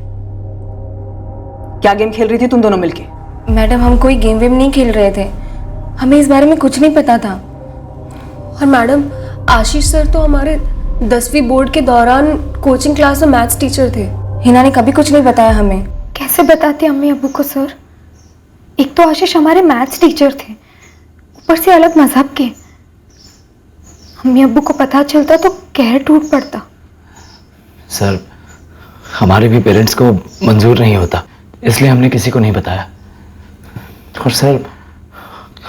Speaker 22: क्या गेम खेल रही थी तुम दोनों मिलके?
Speaker 1: मैडम हम कोई गेम वेम नहीं खेल रहे थे, हमें इस बारे में कुछ नहीं पता था। और मैडम आशीष सर तो हमारे 10वीं बोर्ड के दौरान कोचिंग क्लास में मैथ्स टीचर थे। हिना ने कभी कुछ नहीं बताया हमें।
Speaker 21: कैसे बताते अम्मी अब्बू को सर? एक तो आशीष हमारे मैथ्स टीचर थे, ऊपर से अलग मजहब के। अम्मी अब्बू को पता चलता तो कहर टूट पड़ता।
Speaker 11: सर हमारे भी पेरेंट्स को मंजूर नहीं होता, इसलिए हमने किसी को नहीं बताया। और सर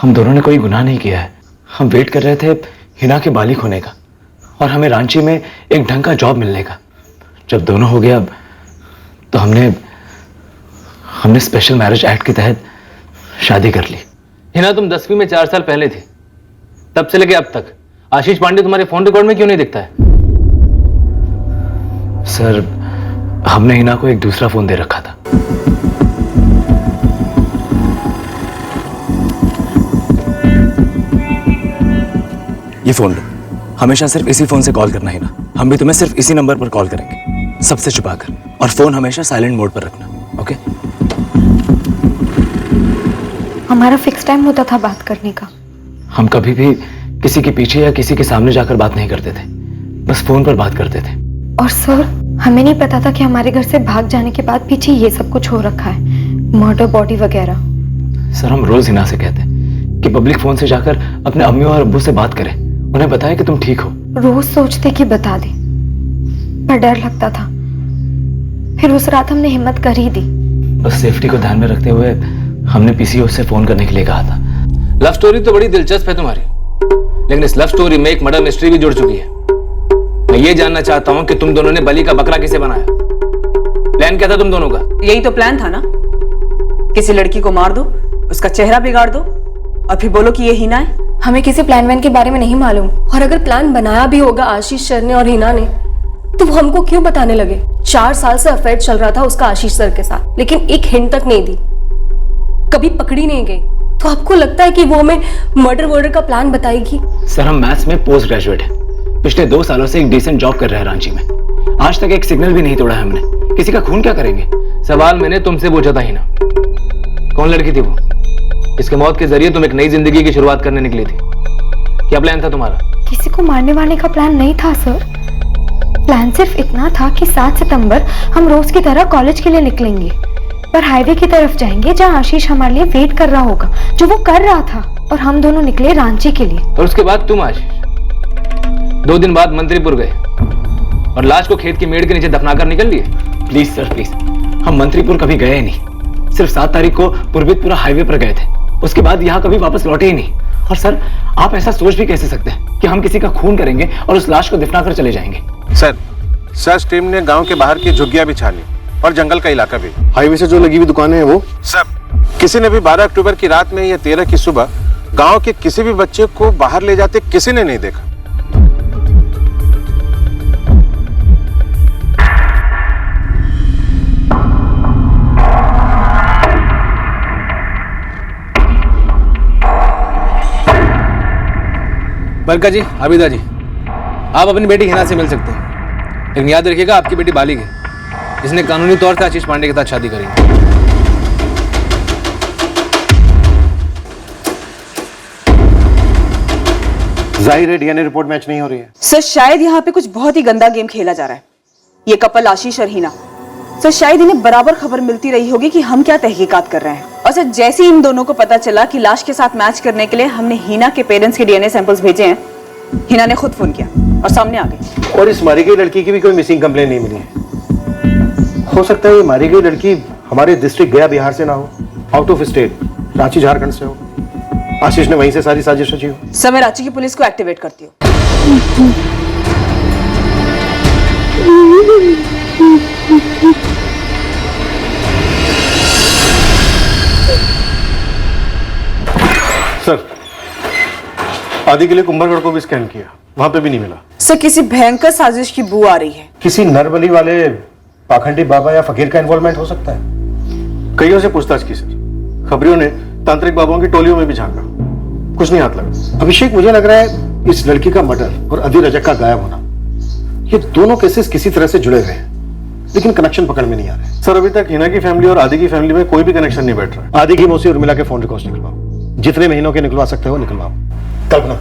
Speaker 11: हम दोनों ने कोई गुनाह नहीं किया है, हम वेट कर रहे थे हिना के बालिग होने का और हमें रांची में एक ढंग का जॉब मिलने का। जब दोनों हो गया तो हमने स्पेशल मैरिज एक्ट के तहत शादी कर ली। हिना तुम 10वीं में 4 साल पहले थी, तब से लेके अब तक आशीष पांडे तुम्हारे फोन रिकॉर्ड में क्यों नहीं दिखता है? सर हमने हिना को एक दूसरा फोन दे रखा था।
Speaker 23: ये फोन लो, हमेशा सिर्फ इसी फोन से कॉल करना है ना। हम भी तुम्हें सिर्फ इसी नंबर पर कॉल करेंगे, सबसे छुपाकर, और फोन हमेशा साइलेंट मोड पर रखना, ओके?
Speaker 21: हमारा फिक्स टाइम होता था बात करने का।
Speaker 11: हम कभी भी किसी के पीछे या किसी के सामने जाकर बात नहीं करते थे, बस फोन पर बात करते थे।
Speaker 21: और सर हमें नहीं पता था कि हमारे घर से भाग जाने के बाद पीछे ये सब कुछ हो रखा है, मर्डर बॉडी वगैरह।
Speaker 11: सर हम रोज हिना से कहते हैं कि पब्लिक फोन से जाकर अपने अम्मी और अब्बू से बात करें, उन्हें बताएं कि तुम ठीक हो।
Speaker 21: रोज सोचते कि बता दे, पर डर लगता था। फिर उस रात हमने हिम्मत कर ही दी।
Speaker 11: बस सेफ्टी को ध्यान में रखते हुए हमने पीसीओ से फोन करने के लिए कहा था। लव स्टोरी तो बड़ी दिलचस्प है तुम्हारी, लेकिन इस लव स्टोरी में एक मर्डर मिस्ट्री भी जुड़ चुकी है। मैं ये जानना चाहता हूं कि तुम दोनों ने बलि का बकरा किसे बनाया? प्लान क्या था तुम दोनों का?
Speaker 22: यही तो प्लान था ना, किसी लड़की को मार दो, उसका चेहरा बिगाड़ दो और फिर बोलो कि ये हिना है।
Speaker 1: हमें किसी प्लान वैन के बारे में नहीं मालूम, और अगर प्लान बनाया भी होगा आशीष सर ने और हिना ने, तो वो हमको क्यों बताने लगे? 4 साल से अफेयर चल रहा था उसका आशीष सर के साथ, लेकिन एक हिंट तक नहीं दी, कभी पकड़ी नहीं गई। तो आपको लगता है कि वो हमें मर्डर का प्लान बताएगी?
Speaker 11: सर हम मैथ्स में पोस्ट ग्रेजुएट हैं, पिछले 2 सालों से एक डिसेंट जॉब कर रहे हैं रांची में। आज तक एक सिग्नल भी नहीं तोड़ा है हमने। किसी का खून क्या करेंगे? सवाल मैंने तुमसे पूछा था हिना, कौन लड़की थी वो इसके मौत के जरिए तुम एक नई जिंदगी की शुरुआत करने निकली थी? क्या प्लान था तुम्हारा?
Speaker 21: किसी को मारने वाने का प्लान नहीं था सर। प्लान सिर्फ इतना था कि 7 सितंबर हम रोज की तरह कॉलेज के लिए निकलेंगे, पर हाईवे की तरफ जाएंगे जहां आशीष हमारे लिए वेट कर रहा होगा, जो वो कर रहा था, और हम दोनों निकले रांची के लिए।
Speaker 11: और उसके बाद तुम आशीष 2 दिन बाद मंत्रीपुर गए और लाश को खेत की मेड़ के नीचे दफनाकर निकल लिए।
Speaker 23: प्लीज सर प्लीज, हम मंत्रीपुर कभी गए ही नहीं। सिर्फ 7 तारीख को पुरबितपुरा हाईवे पर गए थे, उसके बाद यहाँ कभी वापस लौटे ही नहीं। और सर, आप ऐसा सोच भी कैसे सकते हैं कि हम किसी का खून करेंगे और उस लाश को दफनाकर चले जाएंगे?
Speaker 4: सर, सर्च टीम ने गांव के बाहर की झुग्गियां भी छानी और जंगल का इलाका भी। हाईवे से जो लगी हुई दुकानें हैं वो सब। किसी ने भी 12 अक्टूबर की रात में या 13 की सुबह गांव के किसी भी बच्चे को बाहर ले जाते किसी ने नहीं देखा।
Speaker 11: बरका जी, आबिदा जी, आप अपनी बेटी हिना से मिल सकते हैं, लेकिन याद रखिएगा आपकी बेटी बालिग है, जिसने कानूनी तौर से आशीष पांडे के साथ शादी करेगी।
Speaker 3: जाहिर है डीएनए रिपोर्ट मैच नहीं हो रही है।
Speaker 22: सर शायद यहाँ पे कुछ बहुत ही गंदा गेम खेला जा रहा है। ये कपल आशीष और हिना, सर शायद इन्हें बराबर खबर मिलती रही होगी कि हम क्या तहकीकात कर रहे हैं। और सर जैसे ही इन दोनों को पता चला कि लाश के साथ मैच करने के लिए हमने हिना के पेरेंट्स के डीएनए सैंपल्स भेजे हैं, हिना ने खुद फोन किया और सामने आ गई।
Speaker 3: और इस मारी गई लड़की की भी कोई मिसिंग कंप्लेन नहीं मिली है। हो सकता है ये मारी गई लड़की हमारे डिस्ट्रिक्ट गया बिहार से ना हो, out of state Ranchi Jharkhand से हो। आशीष ने वहीं से सारी साजिश रची हो।
Speaker 22: सर मैं रांची की पुलिस को एक्टिवेट करती हूँ।
Speaker 3: सर, आदि के लिए कुंभलगढ़ को भी स्कैन किया, वहां पे भी नहीं मिला।
Speaker 22: सर किसी भयंकर साजिश की बू आ रही है।
Speaker 3: किसी नरबली वाले पाखंडी बाबा या फकीर का इन्वॉल्वमेंट हो सकता है। कईयों से पूछताछ की सर, खबरियों ने तांत्रिक बाबाओं की टोलियों में भी झांका, कुछ नहीं हाथ लगा। अभिषेक, मुझे लग रहा है इस लड़की का मर्डर और अदी रजक का गायब होना, ये दोनों केसेस किसी तरह से जुड़े हुए हैं, लेकिन कनेक्शन पकड़ में नहीं आ रहे। सर अभी तक हिना की फैमिली और आदि की फैमिली में कोई भी कनेक्शन नहीं बैठ रहा। आदि की मौसी उर्मिला के फोन रिकॉर्ड्स निकलवाओ, जितने महीनों के निकलवा सकते हो निकलवाओ। कल्पना,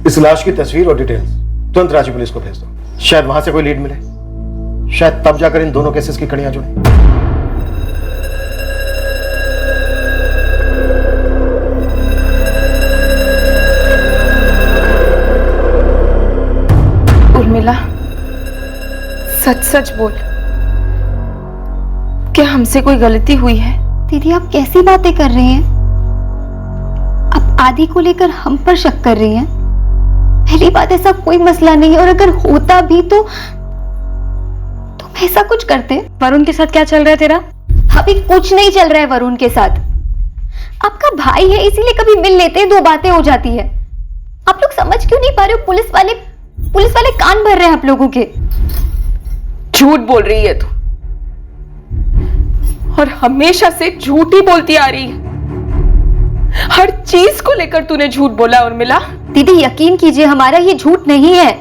Speaker 3: इस लाश की तस्वीर और डिटेल्स तुरंत रांची पुलिस को भेज दो। शायद वहां से कोई लीड मिले, शायद तब जाकर इन दोनों केसेस की कड़ियां जुड़े।
Speaker 9: उर्मिला, सच सच बोल, क्या हमसे कोई गलती हुई है?
Speaker 21: दीदी आप कैसी बातें कर रही हैं? आप आदि को लेकर हम पर शक कर रही हैं? पहली बात, ऐसा कोई मसला नहीं है, और अगर होता भी तो ऐसा कुछ करते।
Speaker 16: वरुण के साथ क्या चल रहा है तेरा?
Speaker 21: अभी कुछ नहीं चल रहा है वरुण के साथ। आपका भाई है इसीलिए कभी मिल लेते हैं, 2 बातें हो जाती है। आप लोग समझ क्यों नहीं पा रहे हो? पुलिस वाले कान भर रहे हैं आप लोगों के।
Speaker 9: झूठ बोल रही है तू, और हमेशा से झूठ ही बोलती आ रही है। हर चीज को लेकर तूने झूठ बोला उर्मिला।
Speaker 21: दीदी यकीन कीजिए, हमारा ये झूठ नहीं है।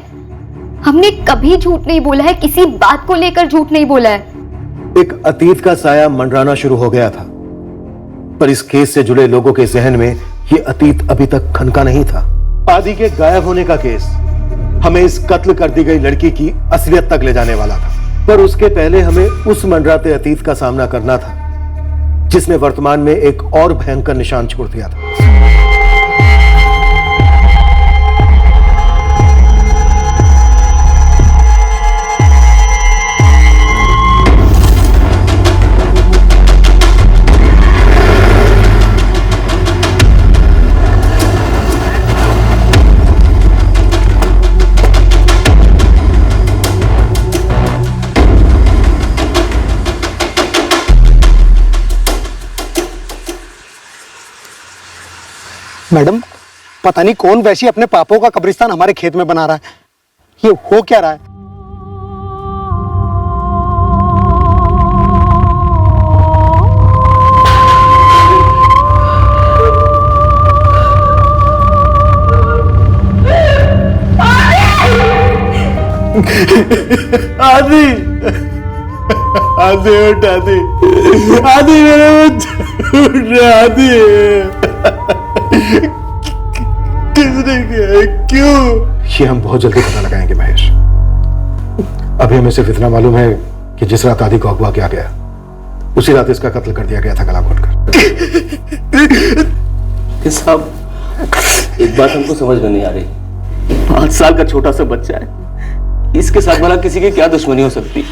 Speaker 21: हमने कभी झूठ नहीं बोला है, किसी बात को लेकर झूठ नहीं बोला है।
Speaker 3: एक अतीत का साया मंडराना शुरू हो गया था, पर इस केस से जुड़े लोगों के जहन में ये अतीत अभी तक खनका नहीं था। आदि के गायब होने का केस हमें इस कत्ल कर दी गई लड़की की असलियत तक ले जाने वाला था, पर उसके पहले हमें उस मंडराते अतीत का सामना करना था जिसने वर्तमान में एक और भयंकर निशान छोड़ दिया था।
Speaker 4: मैडम, पता नहीं कौन वैसी अपने पापों का कब्रिस्तान हमारे खेत में बना रहा है। ये हो क्या रहा है?
Speaker 3: आदि आदि उठ आदि आदि मेरे उठ आदि किसने किया क्यों? ये हम बहुत जल्दी पता लगाएंगे महेश। अभी हमें सिर्फ इतना मालूम है कि जिस रात आदि को अगवा किया गया उसी रात इसका कत्ल कर दिया गया था गला घोटकर।
Speaker 13: साहब एक बात हमको समझ में नहीं आ रही, 5 साल का छोटा सा बच्चा है, इसके साथ भला किसी की क्या दुश्मनी हो सकती?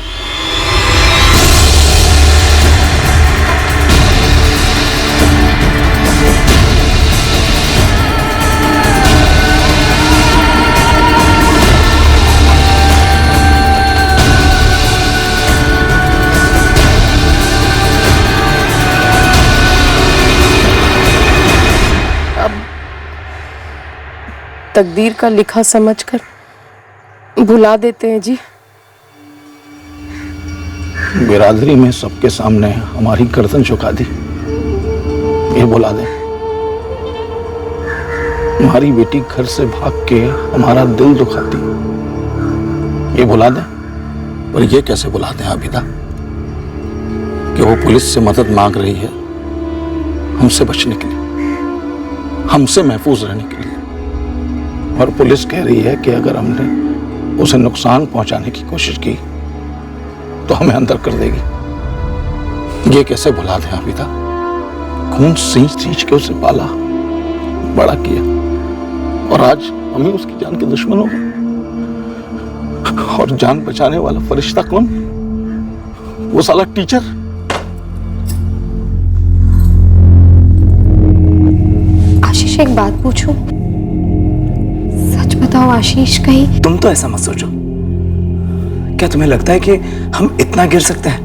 Speaker 7: तकदीर का लिखा समझकर भुला देते हैं जी।
Speaker 14: बिरादरी में सबके सामने हमारी गर्दन झुका दी, ये भुला दें। हमारी बेटी घर से भाग के हमारा दिल दुखाती, ये भुला दें। पर ये कैसे भुला दें आबिदा कि वो पुलिस से मदद मांग रही है हमसे बचने के लिए, हमसे महफूज रहने के लिए, और पुलिस कह रही है कि अगर हमने उसे नुकसान पहुंचाने की कोशिश की तो हमें अंदर कर देगी। ये कैसे भुला दें आबिदा? खून सींच सींच के उसे पाला, बड़ा किया, और आज हम ही उसकी जान के दुश्मन हो गए। और जान बचाने वाला फरिश्ता कौन? वो साला टीचर।
Speaker 21: आशीष एक बात पूछूं? सच बताओ आशीष, कहीं
Speaker 23: तुम तो ऐसा मत सोचो। क्या तुम्हें लगता है कि हम इतना गिर सकते हैं?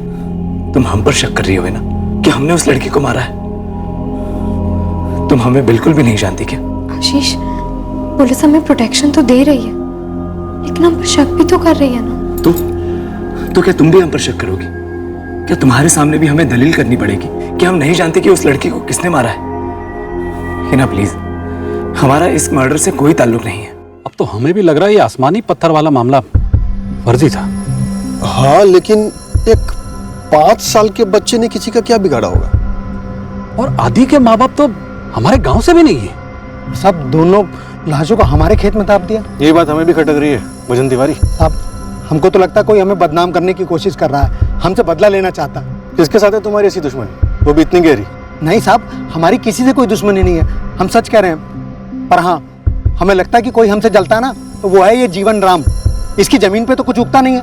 Speaker 23: तुम हम पर शक कर रही हो ना कि हमने उस लड़की को मारा है? तुम हमें बिल्कुल भी नहीं जानती क्या?
Speaker 21: आशीष, पुलिस हमें प्रोटेक्शन तो दे रही है, लेकिन हम पर शक भी तो कर रही है ना।
Speaker 23: तो क्या तुम भी हम पर शक करोगी? क्या तुम्हारे सामने भी हमें दलील करनी पड़ेगी कि हम नहीं जानते कि उस लड़की को किसने मारा है? हिना प्लीज, हमारा इस मर्डर से कोई ताल्लुक नहीं है।
Speaker 5: अब तो हमें भी लग रहा है ये आसमानी पत्थर वाला मामला फर्जी था।
Speaker 4: हाँ, लेकिन एक 5 साल के बच्चे ने किसी का क्या बिगाड़ा होगा?
Speaker 5: और आदि के माँ बाप तो हमारे गांव से भी नहीं है।
Speaker 15: सब दोनों लाशों को हमारे खेत में दाब दिया।
Speaker 3: ये बात हमें भी खटक रही है भजन तिवारी।
Speaker 15: साहब, हमको तो लगता है कोई हमें बदनाम करने की कोशिश कर रहा है, हमसे बदला लेना चाहता है।
Speaker 3: किसके साथ है तुम्हारी ऐसी दुश्मनी, वो भी इतनी गहरी?
Speaker 15: नहीं साहब, हमारी किसी से कोई दुश्मनी नहीं है, हम सच कह रहे हैं। पर हाँ, हमें लगता है कि कोई हमसे जलता ना तो वो है ये जीवन राम। इसकी जमीन पे तो कुछ उगता नहीं है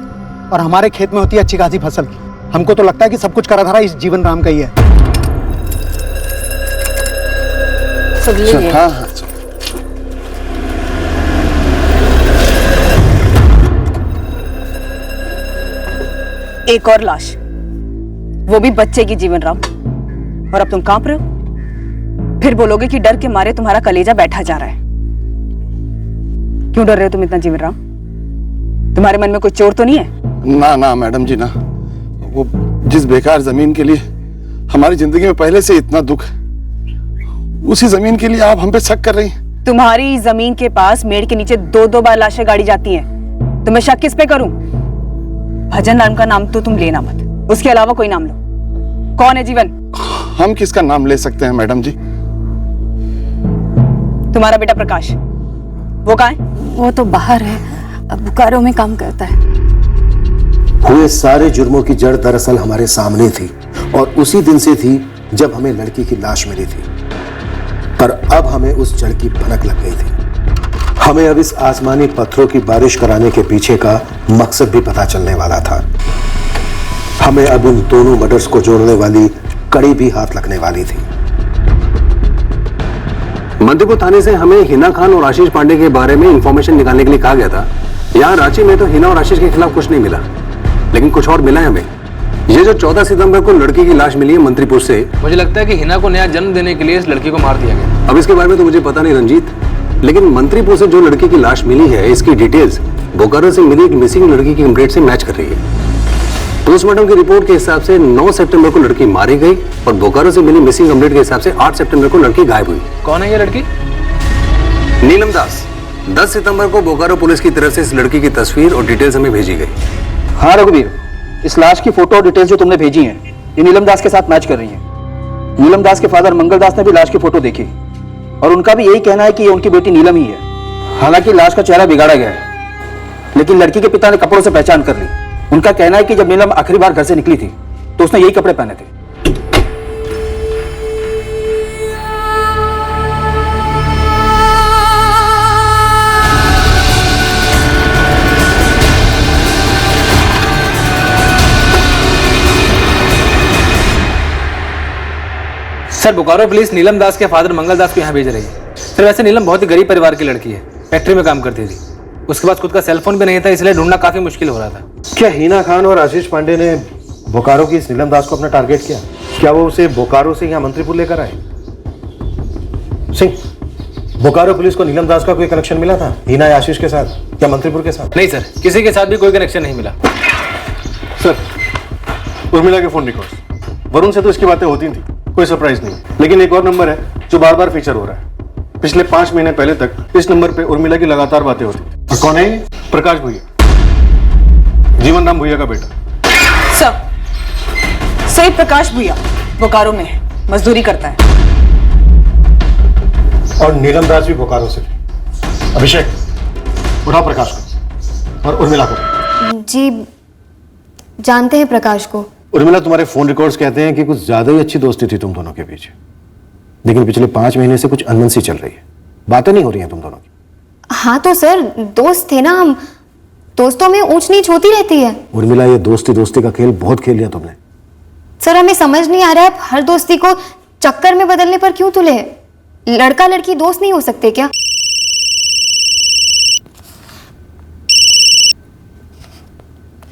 Speaker 15: और हमारे खेत में होती है अच्छी खासी फसल। हमको तो लगता है कि सब कुछ करा धरा इस जीवन राम का ही है।
Speaker 4: हाँ हाँ,
Speaker 22: एक और लाश, वो भी बच्चे की जीवन राम। और अब तुम कांप रहे हो? फिर बोलोगे कि डर के मारे तुम्हारा कलेजा बैठा जा रहा है। क्यों डर रहे हो तुम इतना जीवन राम? तुम्हारे मन में कोई चोर तो नहीं है?
Speaker 4: ना ना मैडम जी ना, वो जिस बेकार जमीन के लिए हमारी जिंदगी में पहले से इतना दुख, उसी जमीन के लिए आप हम पे शक कर रही हैं।
Speaker 22: तुम्हारी जमीन के पास मेड़ के नीचे 2-2 बार लाशें गाड़ी जाती हैं, तो मैं शक किस पे करूं? भजन राम का नाम तो तुम लेना मत, उसके अलावा कोई नाम लो। कौन है जीवन?
Speaker 4: हम किसका नाम ले सकते हैं मैडम जी?
Speaker 22: तुम्हारा बेटा प्रकाश, वो कहाँ है?
Speaker 1: वो तो बाहर है, बोकारो में काम करता है।
Speaker 3: हुए सारे जुर्मों की जड़ दरअसल हमारे सामने थी और उसी दिन से थी जब हमें लड़की की लाश मिली थी। पर अब हमें उस जड़ की भनक लग गई थी। हमें अब इस आसमानी पत्थरों की बारिश कराने के पीछे का मकसद भी पता चलने वाला था। हमें अब उन दोनों मर्डर्स को जोड़ने वाली कड़ी भी हाथ लगने वाली थी।
Speaker 8: मंत्रीपुर थाने से हमें हिना खान और आशीष पांडे के बारे में इंफॉर्मेशन निकालने के लिए कहा गया था। यहाँ रांची में तो हिना और आशीष के खिलाफ कुछ नहीं मिला, लेकिन कुछ और मिला है हमें। ये जो 14 सितंबर को लड़की की लाश मिली है मंत्रीपुर से,
Speaker 11: मुझे लगता है कि हिना को नया जन्म देने के लिए इस लड़की को मार दिया गया।
Speaker 8: अब इसके बारे में तो मुझे पता नहीं रंजीत, लेकिन मंत्रीपुर से जो लड़की की लाश मिली है, इसकी डिटेल्स बोकारो से मिली एक मिसिंग लड़की की कंप्लेंट से मैच कर रही है। पोस्टमार्टम की रिपोर्ट के हिसाब से 9 सितंबर को लड़की मारी गई और बोकारो से मिली मिसिंग कंप्लेंट के हिसाब से 8 सितंबर को लड़की गायब हुई।
Speaker 11: कौन है ये लड़की?
Speaker 8: नीलम दास,
Speaker 4: 10 सितंबर को बोकारो पुलिस की तरफ से इस लड़की की तस्वीर और डिटेल्स हमें भेजी गई।
Speaker 6: हाँ रघुवीर, इस लाश की फोटो और डिटेल्स जो तुमने भेजी हैं ये नीलम दास के साथ मैच कर रही हैं। नीलम दास के फादर मंगल दास ने भी लाश की फोटो देखी और उनका भी यही कहना है कि ये उनकी बेटी नीलम ही है। हालांकि लाश का चेहरा बिगाड़ा गया है, लेकिन लड़की के पिता ने कपड़ों से पहचान कर ली। उनका कहना है कि जब नीलम आखिरी बार घर से निकली थी तो उसने यही कपड़े पहने थे।
Speaker 11: सर बोकारो पुलिस नीलम दास के फादर मंगल दास को यहाँ भेज रही है। सर वैसे नीलम बहुत ही गरीब परिवार की लड़की है, फैक्ट्री में काम करती थी। उसके पास खुद का सेल फोन भी नहीं था, इसलिए ढूंढना काफी मुश्किल हो रहा था।
Speaker 3: क्या हिना खान और आशीष पांडे ने बोकारो की इस नीलम दास को अपना टारगेट किया? क्या वो उसे बोकारो से यहाँ मंत्रीपुर लेकर आए? सिंह, बोकारो पुलिस को नीलम दास का कोई कनेक्शन मिला था हिना या आशीष के साथ या मंत्रीपुर के साथ?
Speaker 11: नहीं सर, किसी के साथ भी कोई कनेक्शन नहीं मिला।
Speaker 3: सर, उर्मिला के फोन रिकॉर्ड्स, वरुण से तो इसकी बातें होती थी, कोई सरप्राइज नहीं। लेकिन एक और नंबर है जो बार बार फीचर हो रहा है। पिछले 5 महीने पहले तक इस नंबर पे उर्मिला की लगातार बातें होती थी। और कौन है? प्रकाश भुइया, जीवन राम भुइया का बेटा।
Speaker 22: सर, सही प्रकाश भुइया बोकारो में है, मजदूरी करता है।
Speaker 3: और नीलम दास भी बोकारो से थे। अभिषेक, उठाओ प्रकाश को और उर्मिला को।
Speaker 21: जी जानते हैं प्रकाश को।
Speaker 3: उर्मिला, तुम्हारे फोन रिकॉर्ड्स कहते हैं कि कुछ ज्यादा ही अच्छी दोस्ती थी तुम दोनों के बीच, लेकिन पिछले 5 महीने से कुछ अनबन सी चल रही है, बातें नहीं हो रही हैं तुम दोनों की।
Speaker 21: हाँ तो सर दोस्त थे ना हम, दोस्तों में ऊंच नीच होती रहती है।
Speaker 3: उर्मिला, ये दोस्ती का खेल बहुत खेल लिया तुमने।
Speaker 21: सर हमें समझ नहीं आ रहा है, हर दोस्ती को चक्कर में बदलने पर क्यों तुले? लड़का लड़की दोस्त नहीं हो सकते क्या?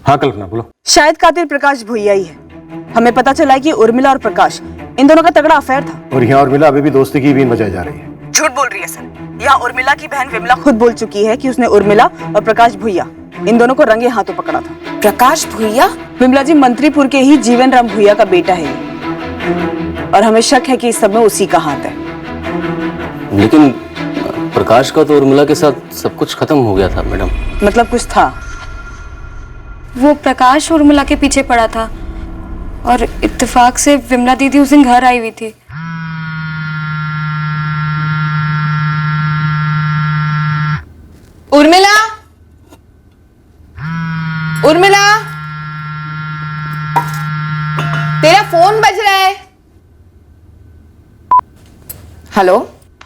Speaker 3: हाँ कल्पना, बोलो।
Speaker 22: शायद कातिल प्रकाश भुइया ही है। हमें पता चला है कि उर्मिला और प्रकाश इन दोनों का तगड़ा अफेयर था।
Speaker 3: और यहाँ उर्मिला अभी भी दोस्ती की बीन बजाई जा रही है।
Speaker 22: झूठ बोल रही है सर। यहाँ उर्मिला की बहन विमला खुद बोल चुकी है कि उसने उर्मिला और प्रकाश भुइया इन दोनों को रंगे हाथों पकड़ा था।
Speaker 2: प्रकाश भुइया?
Speaker 22: विमला जी, मंत्रीपुर के ही जीवन राम भुइया का बेटा है ये। और हमें शक है कि इस सब में उसी का हाथ है।
Speaker 13: लेकिन प्रकाश का तो उर्मिला के साथ सब कुछ खत्म हो गया था मैडम।
Speaker 22: मतलब कुछ था?
Speaker 16: वो प्रकाश उर्मिला के पीछे पड़ा था और इत्तेफाक से विमला दीदी उस दिन घर आई हुई थी।
Speaker 2: उर्मिला, उर्मिला, तेरा फोन बज रहा है। हेलो।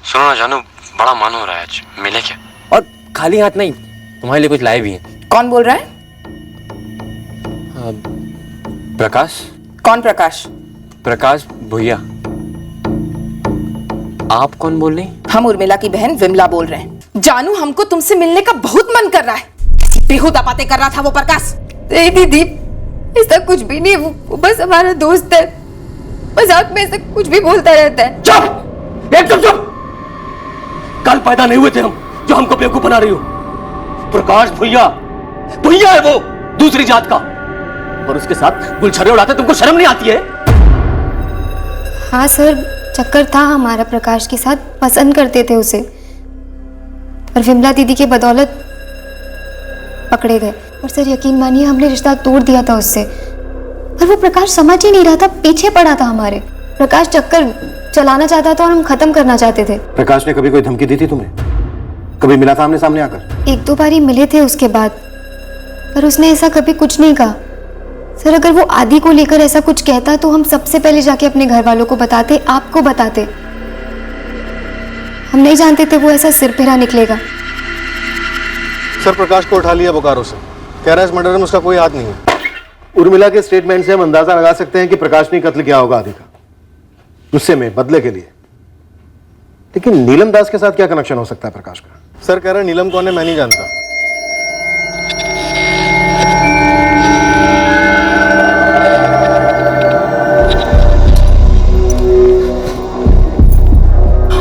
Speaker 10: सुनो ना जानू, बड़ा मन हो रहा है आज, मिले क्या?
Speaker 13: और खाली हाथ नहीं, तुम्हारे लिए कुछ लाए भी हैं।
Speaker 2: कौन बोल रहा है?
Speaker 10: प्रकाश।
Speaker 2: कौन प्रकाश?
Speaker 10: प्रकाश भुइया। आप कौन बोल रही?
Speaker 2: हम उर्मिला की बहन विमला बोल रहे हैं। जानू, हमको तुमसे मिलने का बहुत मन कर रहा है। बेहुदा बातें कर रहा था वो प्रकाश।
Speaker 21: नहीं दीदी, ऐसा कुछ भी नहीं, वो बस हमारा दोस्त है। मजाक में ऐसा कुछ भी बोलता रहता है।
Speaker 13: चुप, एकदम चुप। कल पैदा नहीं हुए थे हम जो हमको बेवकूफ बना रही हो। प्रकाश भुइया, भुइया है वो, दूसरी जात का, और उसके साथ गुलछरे उड़ाते तुमको शर्म नहीं आती है?
Speaker 21: हाँ सर, चक्कर था हमारा प्रकाश के साथ, पसंद करते थे उसे, और विमला दीदी के बदौलत पकड़े गए। और सर यकीन मानिए, हमने रिश्ता तोड़ दिया था उससे, और वो प्रकाश समझ ही नहीं रहा था, पीछे पड़ा था हमारे। प्रकाश चक्कर चलाना चाहता था और हम खत्म करना चाहते थे।
Speaker 3: प्रकाश ने कभी कोई धमकी दी थी तुम्हें? कभी मिला था आमने सामने आकर?
Speaker 21: 1-2 बार ही मिले थे उसके बाद, पर उसने ऐसा कभी कुछ नहीं कहा। सर अगर वो आदि को लेकर ऐसा कुछ कहता तो हम सबसे पहले जाके अपने घर वालों को बताते, आपको बताते। हम नहीं जानते थे वो ऐसा सिरफिरा निकलेगा।
Speaker 3: सर, प्रकाश को उठा लिया बोकारो से, कह रहा है इस मर्डर में उसका कोई हाथ नहीं है। उर्मिला के स्टेटमेंट से हम अंदाजा लगा सकते हैं कि प्रकाश ने कत्ल किया होगा आदि का, गुस्से में, बदले के लिए। लेकिन नीलम दास के साथ क्या कनेक्शन हो सकता है प्रकाश का? सर कह रहे हैं नीलम कौन है मैं नहीं जानता।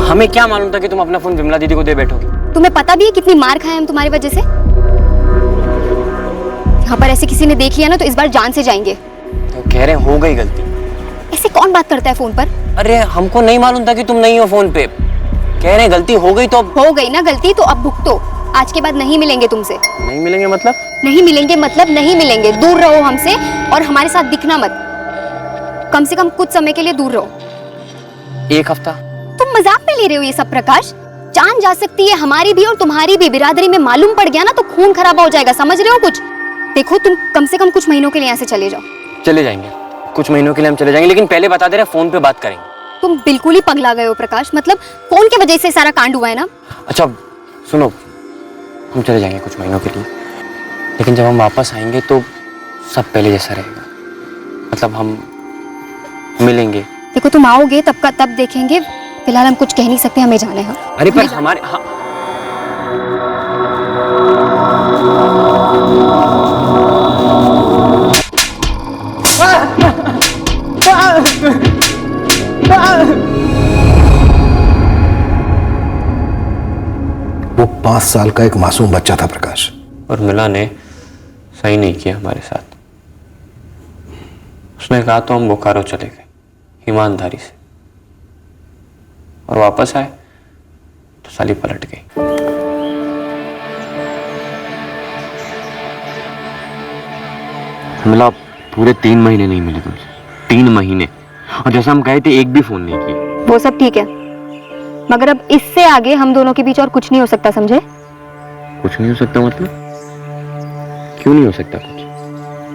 Speaker 10: हमें क्या मालूम था कि तुम अपना फोन विमला दीदी को दे बैठोगी?
Speaker 21: तुम्हें पता भी है कितनी मार खाए हम तुम्हारी वजह से? यहाँ पर ऐसे किसी ने देख लिया ना तो इस बार जान से जाएंगे।
Speaker 10: तो कह रहे हो गई गलती।
Speaker 21: ऐसे कौन बात करता है फोन पर?
Speaker 10: अरे हमको नहीं मालूम था कि तुम नहीं हो फोन पे। कह रहे गलती हो गई तो अब
Speaker 21: हो गई ना गलती, तो अब भुगतो।
Speaker 12: आज के बाद नहीं मिलेंगे तुमसे।
Speaker 10: नहीं मिलेंगे मतलब?
Speaker 12: नहीं मिलेंगे मतलब नहीं मिलेंगे। दूर रहो हमसे और हमारे साथ दिखना मत। कम से कम कुछ समय के लिए दूर रहो।
Speaker 10: 1 हफ्ता?
Speaker 12: तुम मजाक में ले रहे हो ये सब प्रकाश? जान जा सकती है हमारी भी और तुम्हारी भी। बिरादरी में मालूम पड़ गया ना तो खून खराबा हो जाएगा, समझ रहे हो कुछ? देखो तुम कम से कम कुछ महीनों के लिए यहाँ से चले जाओ।
Speaker 10: चले जाएंगे, कुछ महीनों के लिए हम चले जाएंगे, लेकिन पहले बता दे रहे फोन पे बात करेंगे।
Speaker 12: तुम बिल्कुल ही पगला गए हो प्रकाश। मतलब फोन की वजह से सारा कांड हुआ है ना।
Speaker 10: अच्छा सुनो, हम चले जाएंगे कुछ महीनों के लिए, लेकिन जब हम वापस आएंगे तो सब पहले जैसा रहेगा। मतलब हम मिलेंगे।
Speaker 12: देखो तुम आओगे तब का तब देखेंगे, फिलहाल हम कुछ कह नहीं सकते, हमें जाना है।
Speaker 10: अरे पर हमारे
Speaker 3: वो 5 साल का एक मासूम बच्चा था प्रकाश।
Speaker 10: और मिला ने सही नहीं किया हमारे साथ। उसने कहा तो हम बोकारो चले गए ईमानदारी से, और वापस आए तो साली पलट गई। मिला पूरे 3 महीने नहीं मिले तुमसे, 3 महीने, और जैसा हम कहे थे एक भी फोन नहीं किया।
Speaker 12: वो सब ठीक है, मगर अब इससे आगे हम दोनों के बीच और कुछ नहीं हो सकता, समझे?
Speaker 10: कुछ नहीं हो सकता मतलब? क्यों नहीं हो सकता कुछ?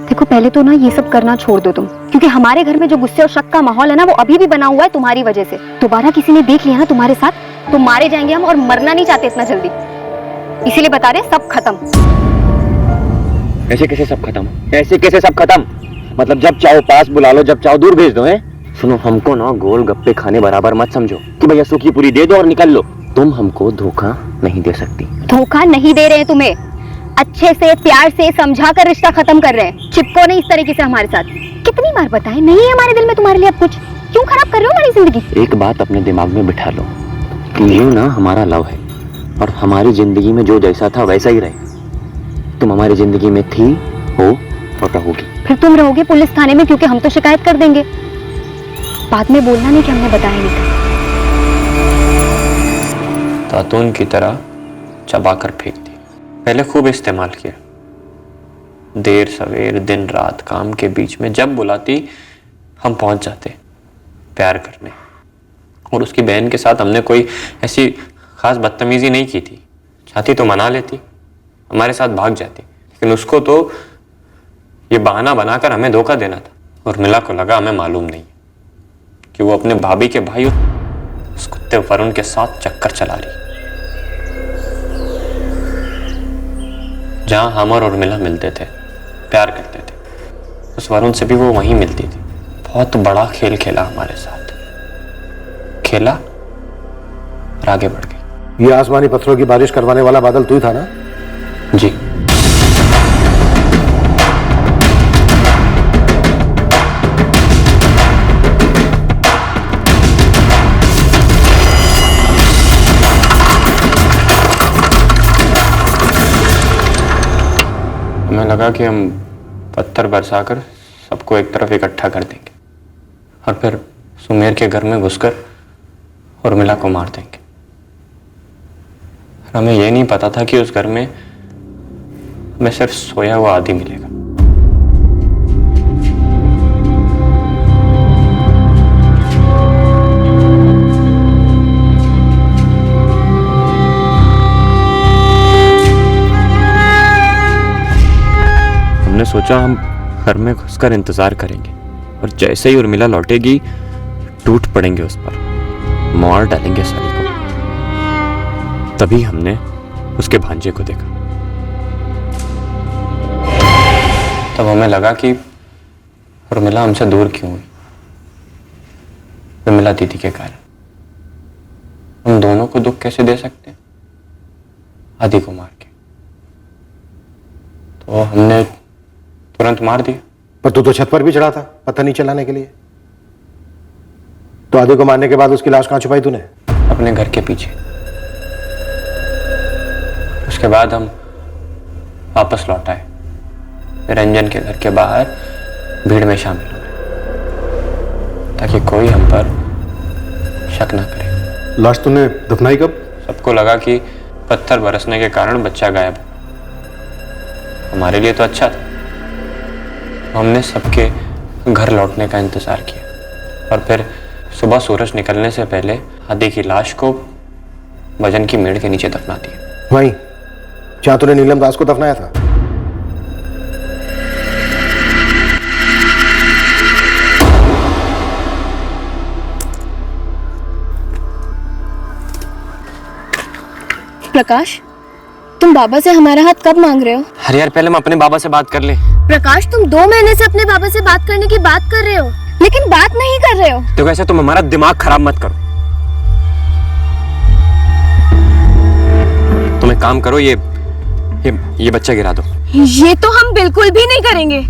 Speaker 12: देखो पहले तो ना ये सब करना छोड़ दो तुम, क्योंकि हमारे घर में जो गुस्से और शक का माहौल है ना वो अभी भी बना हुआ है तुम्हारी वजह से। दोबारा किसी ने देख लिया ना तुम्हारे साथ तो मारे जाएंगे हम, और मरना नहीं चाहते इतना जल्दी, इसीलिए बता रहे सब खत्म।
Speaker 10: ऐसे कैसे सब खत्म? ऐसे कैसे सब खत्म? मतलब जब चाहो पास बुला लो, जब चाहो दूर भेज दो। है सुनो, हमको ना गोल गप्पे खाने बराबर मत समझो कि भैया सूखी पूरी दे दो और निकल लो। तुम हमको धोखा नहीं दे सकती।
Speaker 12: धोखा नहीं दे रहे हैं तुम्हें, अच्छे से प्यार से समझा कर रिश्ता खत्म कर रहे हैं। चिपको नहीं इस तरीके से हमारे साथ। कितनी बार बताएं, नहीं है हमारे दिल में तुम्हारे लिए अब कुछ। क्यों खराब कर रहे हो हमारी जिंदगी?
Speaker 10: एक बात अपने दिमाग में बिठा लो कि ये ना हमारा लव है, और हमारी जिंदगी में जो जैसा था वैसा ही रहे। तुम हमारी जिंदगी में थी, हो और रहोगी।
Speaker 12: फिर तुम रहोगे पुलिस थाने में, क्योंकि हम तो शिकायत कर देंगे। बाद में बोलना नहीं कि हमने बताया नहीं था।
Speaker 10: तातून की तरह चबाकर फेंक दी। पहले खूब इस्तेमाल किया, देर सवेर दिन रात काम के बीच में जब बुलाती हम पहुंच जाते प्यार करने। और उसकी बहन के साथ हमने कोई ऐसी खास बदतमीजी नहीं की थी। चाहती तो मना लेती, हमारे साथ भाग जाती, लेकिन उसको तो ये बहाना बनाकर हमें धोखा देना था। और मिला को लगा हमें मालूम नहीं कि वो अपने भाभी के भाई उस कुत्ते वरुण के साथ चक्कर चला रही। जहां हम और उर्मिला मिलते थे, प्यार करते थे, उस वरुण से भी वो वहीं मिलती थी। बहुत बड़ा खेल खेला हमारे साथ, खेला और आगे बढ़ गई।
Speaker 3: ये आसमानी पत्थरों की बारिश करवाने वाला बादल तू ही था ना?
Speaker 10: जी। हमें लगा कि हम पत्थर बरसाकर सबको एक तरफ इकट्ठा कर देंगे और फिर सुमेर के घर में घुसकर उर्मिला को मार देंगे। हमें यह नहीं पता था कि उस घर में हमें सिर्फ सोया हुआ आदि मिलेगा। हमने सोचा हम घर में घुसकर इंतजार करेंगे और जैसे ही उर्मिला लौटेगी टूट पड़ेंगे उस पर, मार डालेंगे साली को। तभी हमने उसके भांजे को देखा। तब हमें लगा कि उर्मिला हमसे दूर क्यों हुई। उर्मिला दीदी के कारण। हम दोनों को दुख कैसे दे सकते, आदि को मार के। तो हमने तुरंत मार दिया।
Speaker 3: पर तू तो छत पर भी चढ़ा था पता नहीं चलाने के लिए। तो आदि को मारने के बाद उसकी लाश कहां छुपाई तूने?
Speaker 10: अपने घर के पीछे। उसके बाद हम वापस लौट आए, रंजन के घर के बाहर भीड़ में शामिल हुए ताकि कोई हम पर शक ना करे।
Speaker 3: लाश तूने दफनाई कब?
Speaker 10: सबको लगा कि पत्थर बरसने के कारण बच्चा गायब। हमारे लिए तो अच्छा था, हमने सबके घर लौटने का इंतजार किया और फिर सुबह सूरज निकलने से पहले आदि की लाश को भजन की मेड़ के नीचे दफना दिया।
Speaker 3: वहीं जहां तूने नीलम दास को दफनाया था।
Speaker 1: प्रकाश, तुम बाबा से हमारा हाथ कब मांग रहे हो?
Speaker 10: अरे यार, पहले हम अपने बाबा से बात कर ले।
Speaker 1: प्रकाश, तुम 2 महीने से अपने बाबा से बात करने की बात कर रहे हो, लेकिन बात नहीं कर रहे हो।
Speaker 10: तो कैसे, तुम हमारा दिमाग खराब मत करो। तुम एक काम करो, ये बच्चा गिरा दो।
Speaker 1: ये तो हम बिल्कुल भी नहीं करेंगे।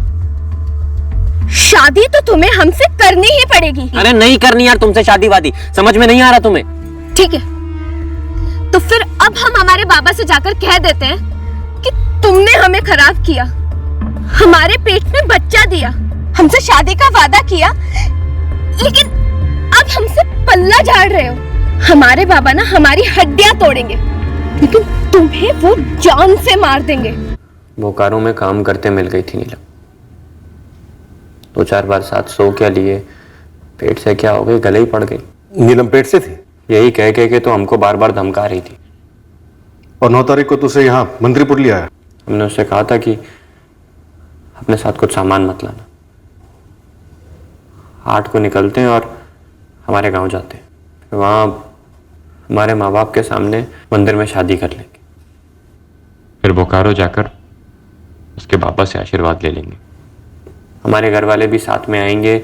Speaker 1: शादी तो तुम्हें हमसे करनी ही पड़ेगी।
Speaker 10: अरे नहीं करनी यार तुमसे शादी वादी, समझ में नहीं आ रहा तुम्हें?
Speaker 1: ठीक है, तो फिर अब हम हमारे बाबा से जाकर कह देते हैं कि तुमने हमें खराब किया, हमारे पेट में बच्चा दिया, हमसे शादी का वादा किया, लेकिन अब हमसे पल्ला झाड़ रहे हो। हमारे बाबा ना हमारी हड्डियां तोड़ेंगे, लेकिन तुम्हें वो जान से मार देंगे।
Speaker 10: बोकारो में काम करते मिल गई थी नीलम, 2-4 बार साथ सो क्या लिए, पेट से क्या हो गई, गले ही पड़ गई।
Speaker 3: नीलम पेट से थी?
Speaker 10: यही कह के तो हमको बार बार धमका रही थी।
Speaker 3: और 9 तारीख को तुझसे यहाँ मंत्रीपुर ले आया?
Speaker 10: हमने उससे कहा था कि अपने साथ कुछ सामान मत लाना। 8 को निकलते हैं और हमारे गांव जाते हैं, फिर वहाँ हमारे माँ बाप के सामने मंदिर में शादी कर लेंगे, फिर बोकारो जाकर उसके बाबा से आशीर्वाद ले लेंगे, हमारे घर वाले भी साथ में आएंगे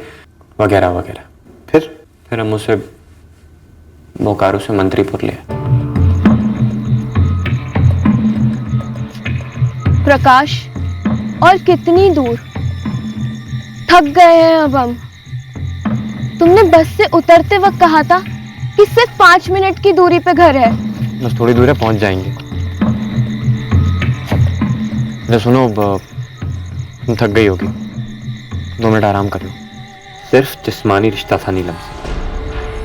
Speaker 10: वगैरह वगैरह। फिर हम उसे बोकारो से मंत्रीपुर ले आए।
Speaker 1: प्रकाश, और कितनी दूर? थक गए हैं अब हम। तुमने बस से उतरते वक्त कहा था कि सिर्फ 5 मिनट की दूरी पे घर है।
Speaker 10: बस थोड़ी दूर है, पहुंच जाएंगे। अरे सुनो, तुम थक गई होगी, 2 मिनट आराम कर लो। सिर्फ जिस्मानी रिश्ता था नीलम से,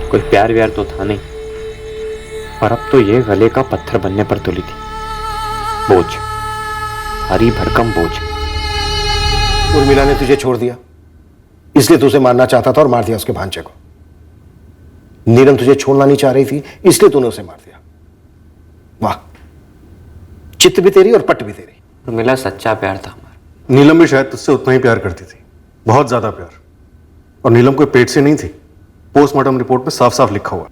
Speaker 10: कोई प्यार व्यार तो था नहीं, और अब तो ये गले का पत्थर बनने पर तुली थी। बोझ, भारी भरकम बोझ।
Speaker 3: उर्मिला ने तुझे छोड़ दिया, इसलिए तुझे मारना चाहता था और मार दिया उसके भांजे को। नीलम तुझे छोड़ना नहीं चाह रही थी, इसलिए तूने उसे मार दिया। वाह, चित्त भी तेरी और पट भी तेरी।
Speaker 10: उर्मिला सच्चा प्यार था हमारा।
Speaker 3: नीलम भी शायद तुझसे उतना ही प्यार करती थी, बहुत ज्यादा प्यार। और नीलम कोई पेट से नहीं थी, पोस्टमार्टम रिपोर्ट में साफ साफ लिखा हुआ।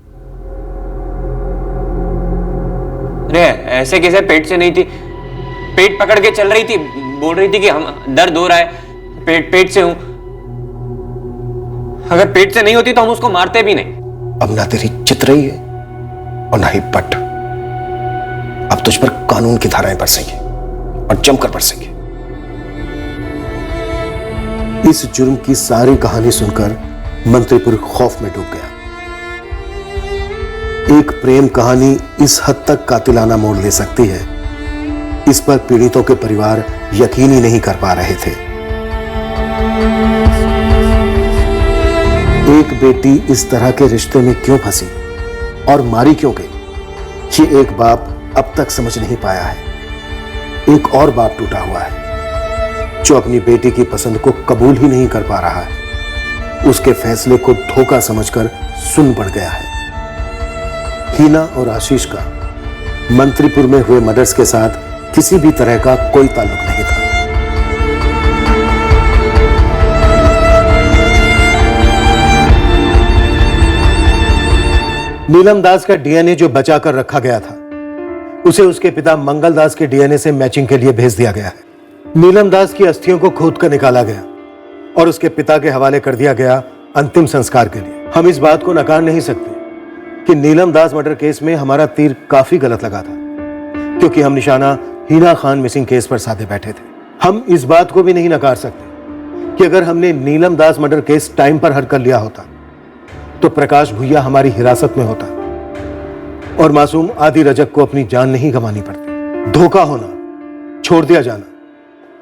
Speaker 10: अरे ऐसे कैसे पेट से नहीं थी? पेट पकड़ के चल रही थी, बोल रही थी कि हम दर्द हो रहा है, पेट से हूं। अगर पेट से नहीं होती तो हम उसको मारते भी नहीं।
Speaker 3: अब ना तेरी चित रही है और ना ही पट। अब तुझ पर कानून की धाराएं बरसेंगी और जमकर बरसेंगी। इस जुर्म की सारी कहानी सुनकर मंत्रीपुर खौफ में डूब गया। एक प्रेम कहानी इस हद तक कातिलाना मोड़ ले सकती है, इस पर पीड़ितों के परिवार यकीन ही नहीं कर पा रहे थे। एक बेटी इस तरह के रिश्ते में क्यों फंसी और मारी क्यों गई, ये एक बाप अब तक समझ नहीं पाया है। एक और बाप टूटा हुआ है जो अपनी बेटी की पसंद को कबूल ही नहीं कर पा रहा है, उसके फैसले को धोखा समझकर सुन बढ़ गया है। हीना और आशीष का मंत्रीपुर में हुए मर्डर्स के साथ किसी भी तरह का कोई ताल्लुक नहीं था। नीलम दास का डीएनए जो बचा कर रखा गया था, उसे उसके पिता मंगल दास के डीएनए से मैचिंग के लिए भेज दिया गया है। नीलम दास की अस्थियों को खोद कर निकाला गया और उसके पिता के हवाले कर दिया गया अंतिम संस्कार के लिए। हम इस बात को नकार नहीं सकते कि नीलम दास मर्डर केस में हमारा तीर काफी गलत लगा था, क्योंकि हम निशाना हीना खान मिसिंग केस पर साधे बैठे थे। हम इस बात को भी नहीं नकार सकते कि अगर हमने नीलम दास मर्डर केस टाइम पर हल कर लिया होता तो प्रकाश भुइया हमारी हिरासत में होता और मासूम आदि रजक को अपनी जान नहीं गंवानी पड़ती। धोखा होना, छोड़ दिया जाना,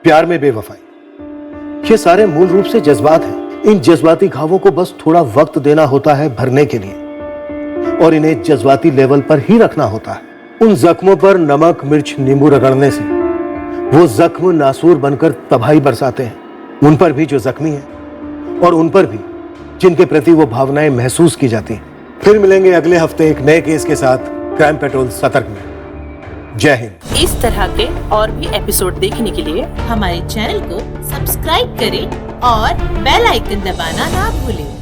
Speaker 3: प्यार में बेवफाई, ये सारे मूल रूप से जज्बात हैं। इन जज्बाती घावों को बस थोड़ा वक्त देना होता है भरने के लिए, और इन्हें जज्बाती लेवल पर ही रखना होता है। उन जख्मों पर नमक मिर्च नींबू रगड़ने से वो जख्म नासूर बनकर तबाही बरसाते हैं। उन पर भी जो जख्मी हैं और उन पर भी जिनके प्रति वो भावनाएं महसूस की जाती हैं। फिर मिलेंगे अगले हफ्ते एक नए केस के साथ क्राइम पेट्रोल सतर्क में। जय हिंद।
Speaker 17: इस तरह के और भी एपिसोड देखने के लिए हमारे चैनल को सब्सक्राइब करें और बेल आइकन दबाना ना भूलें।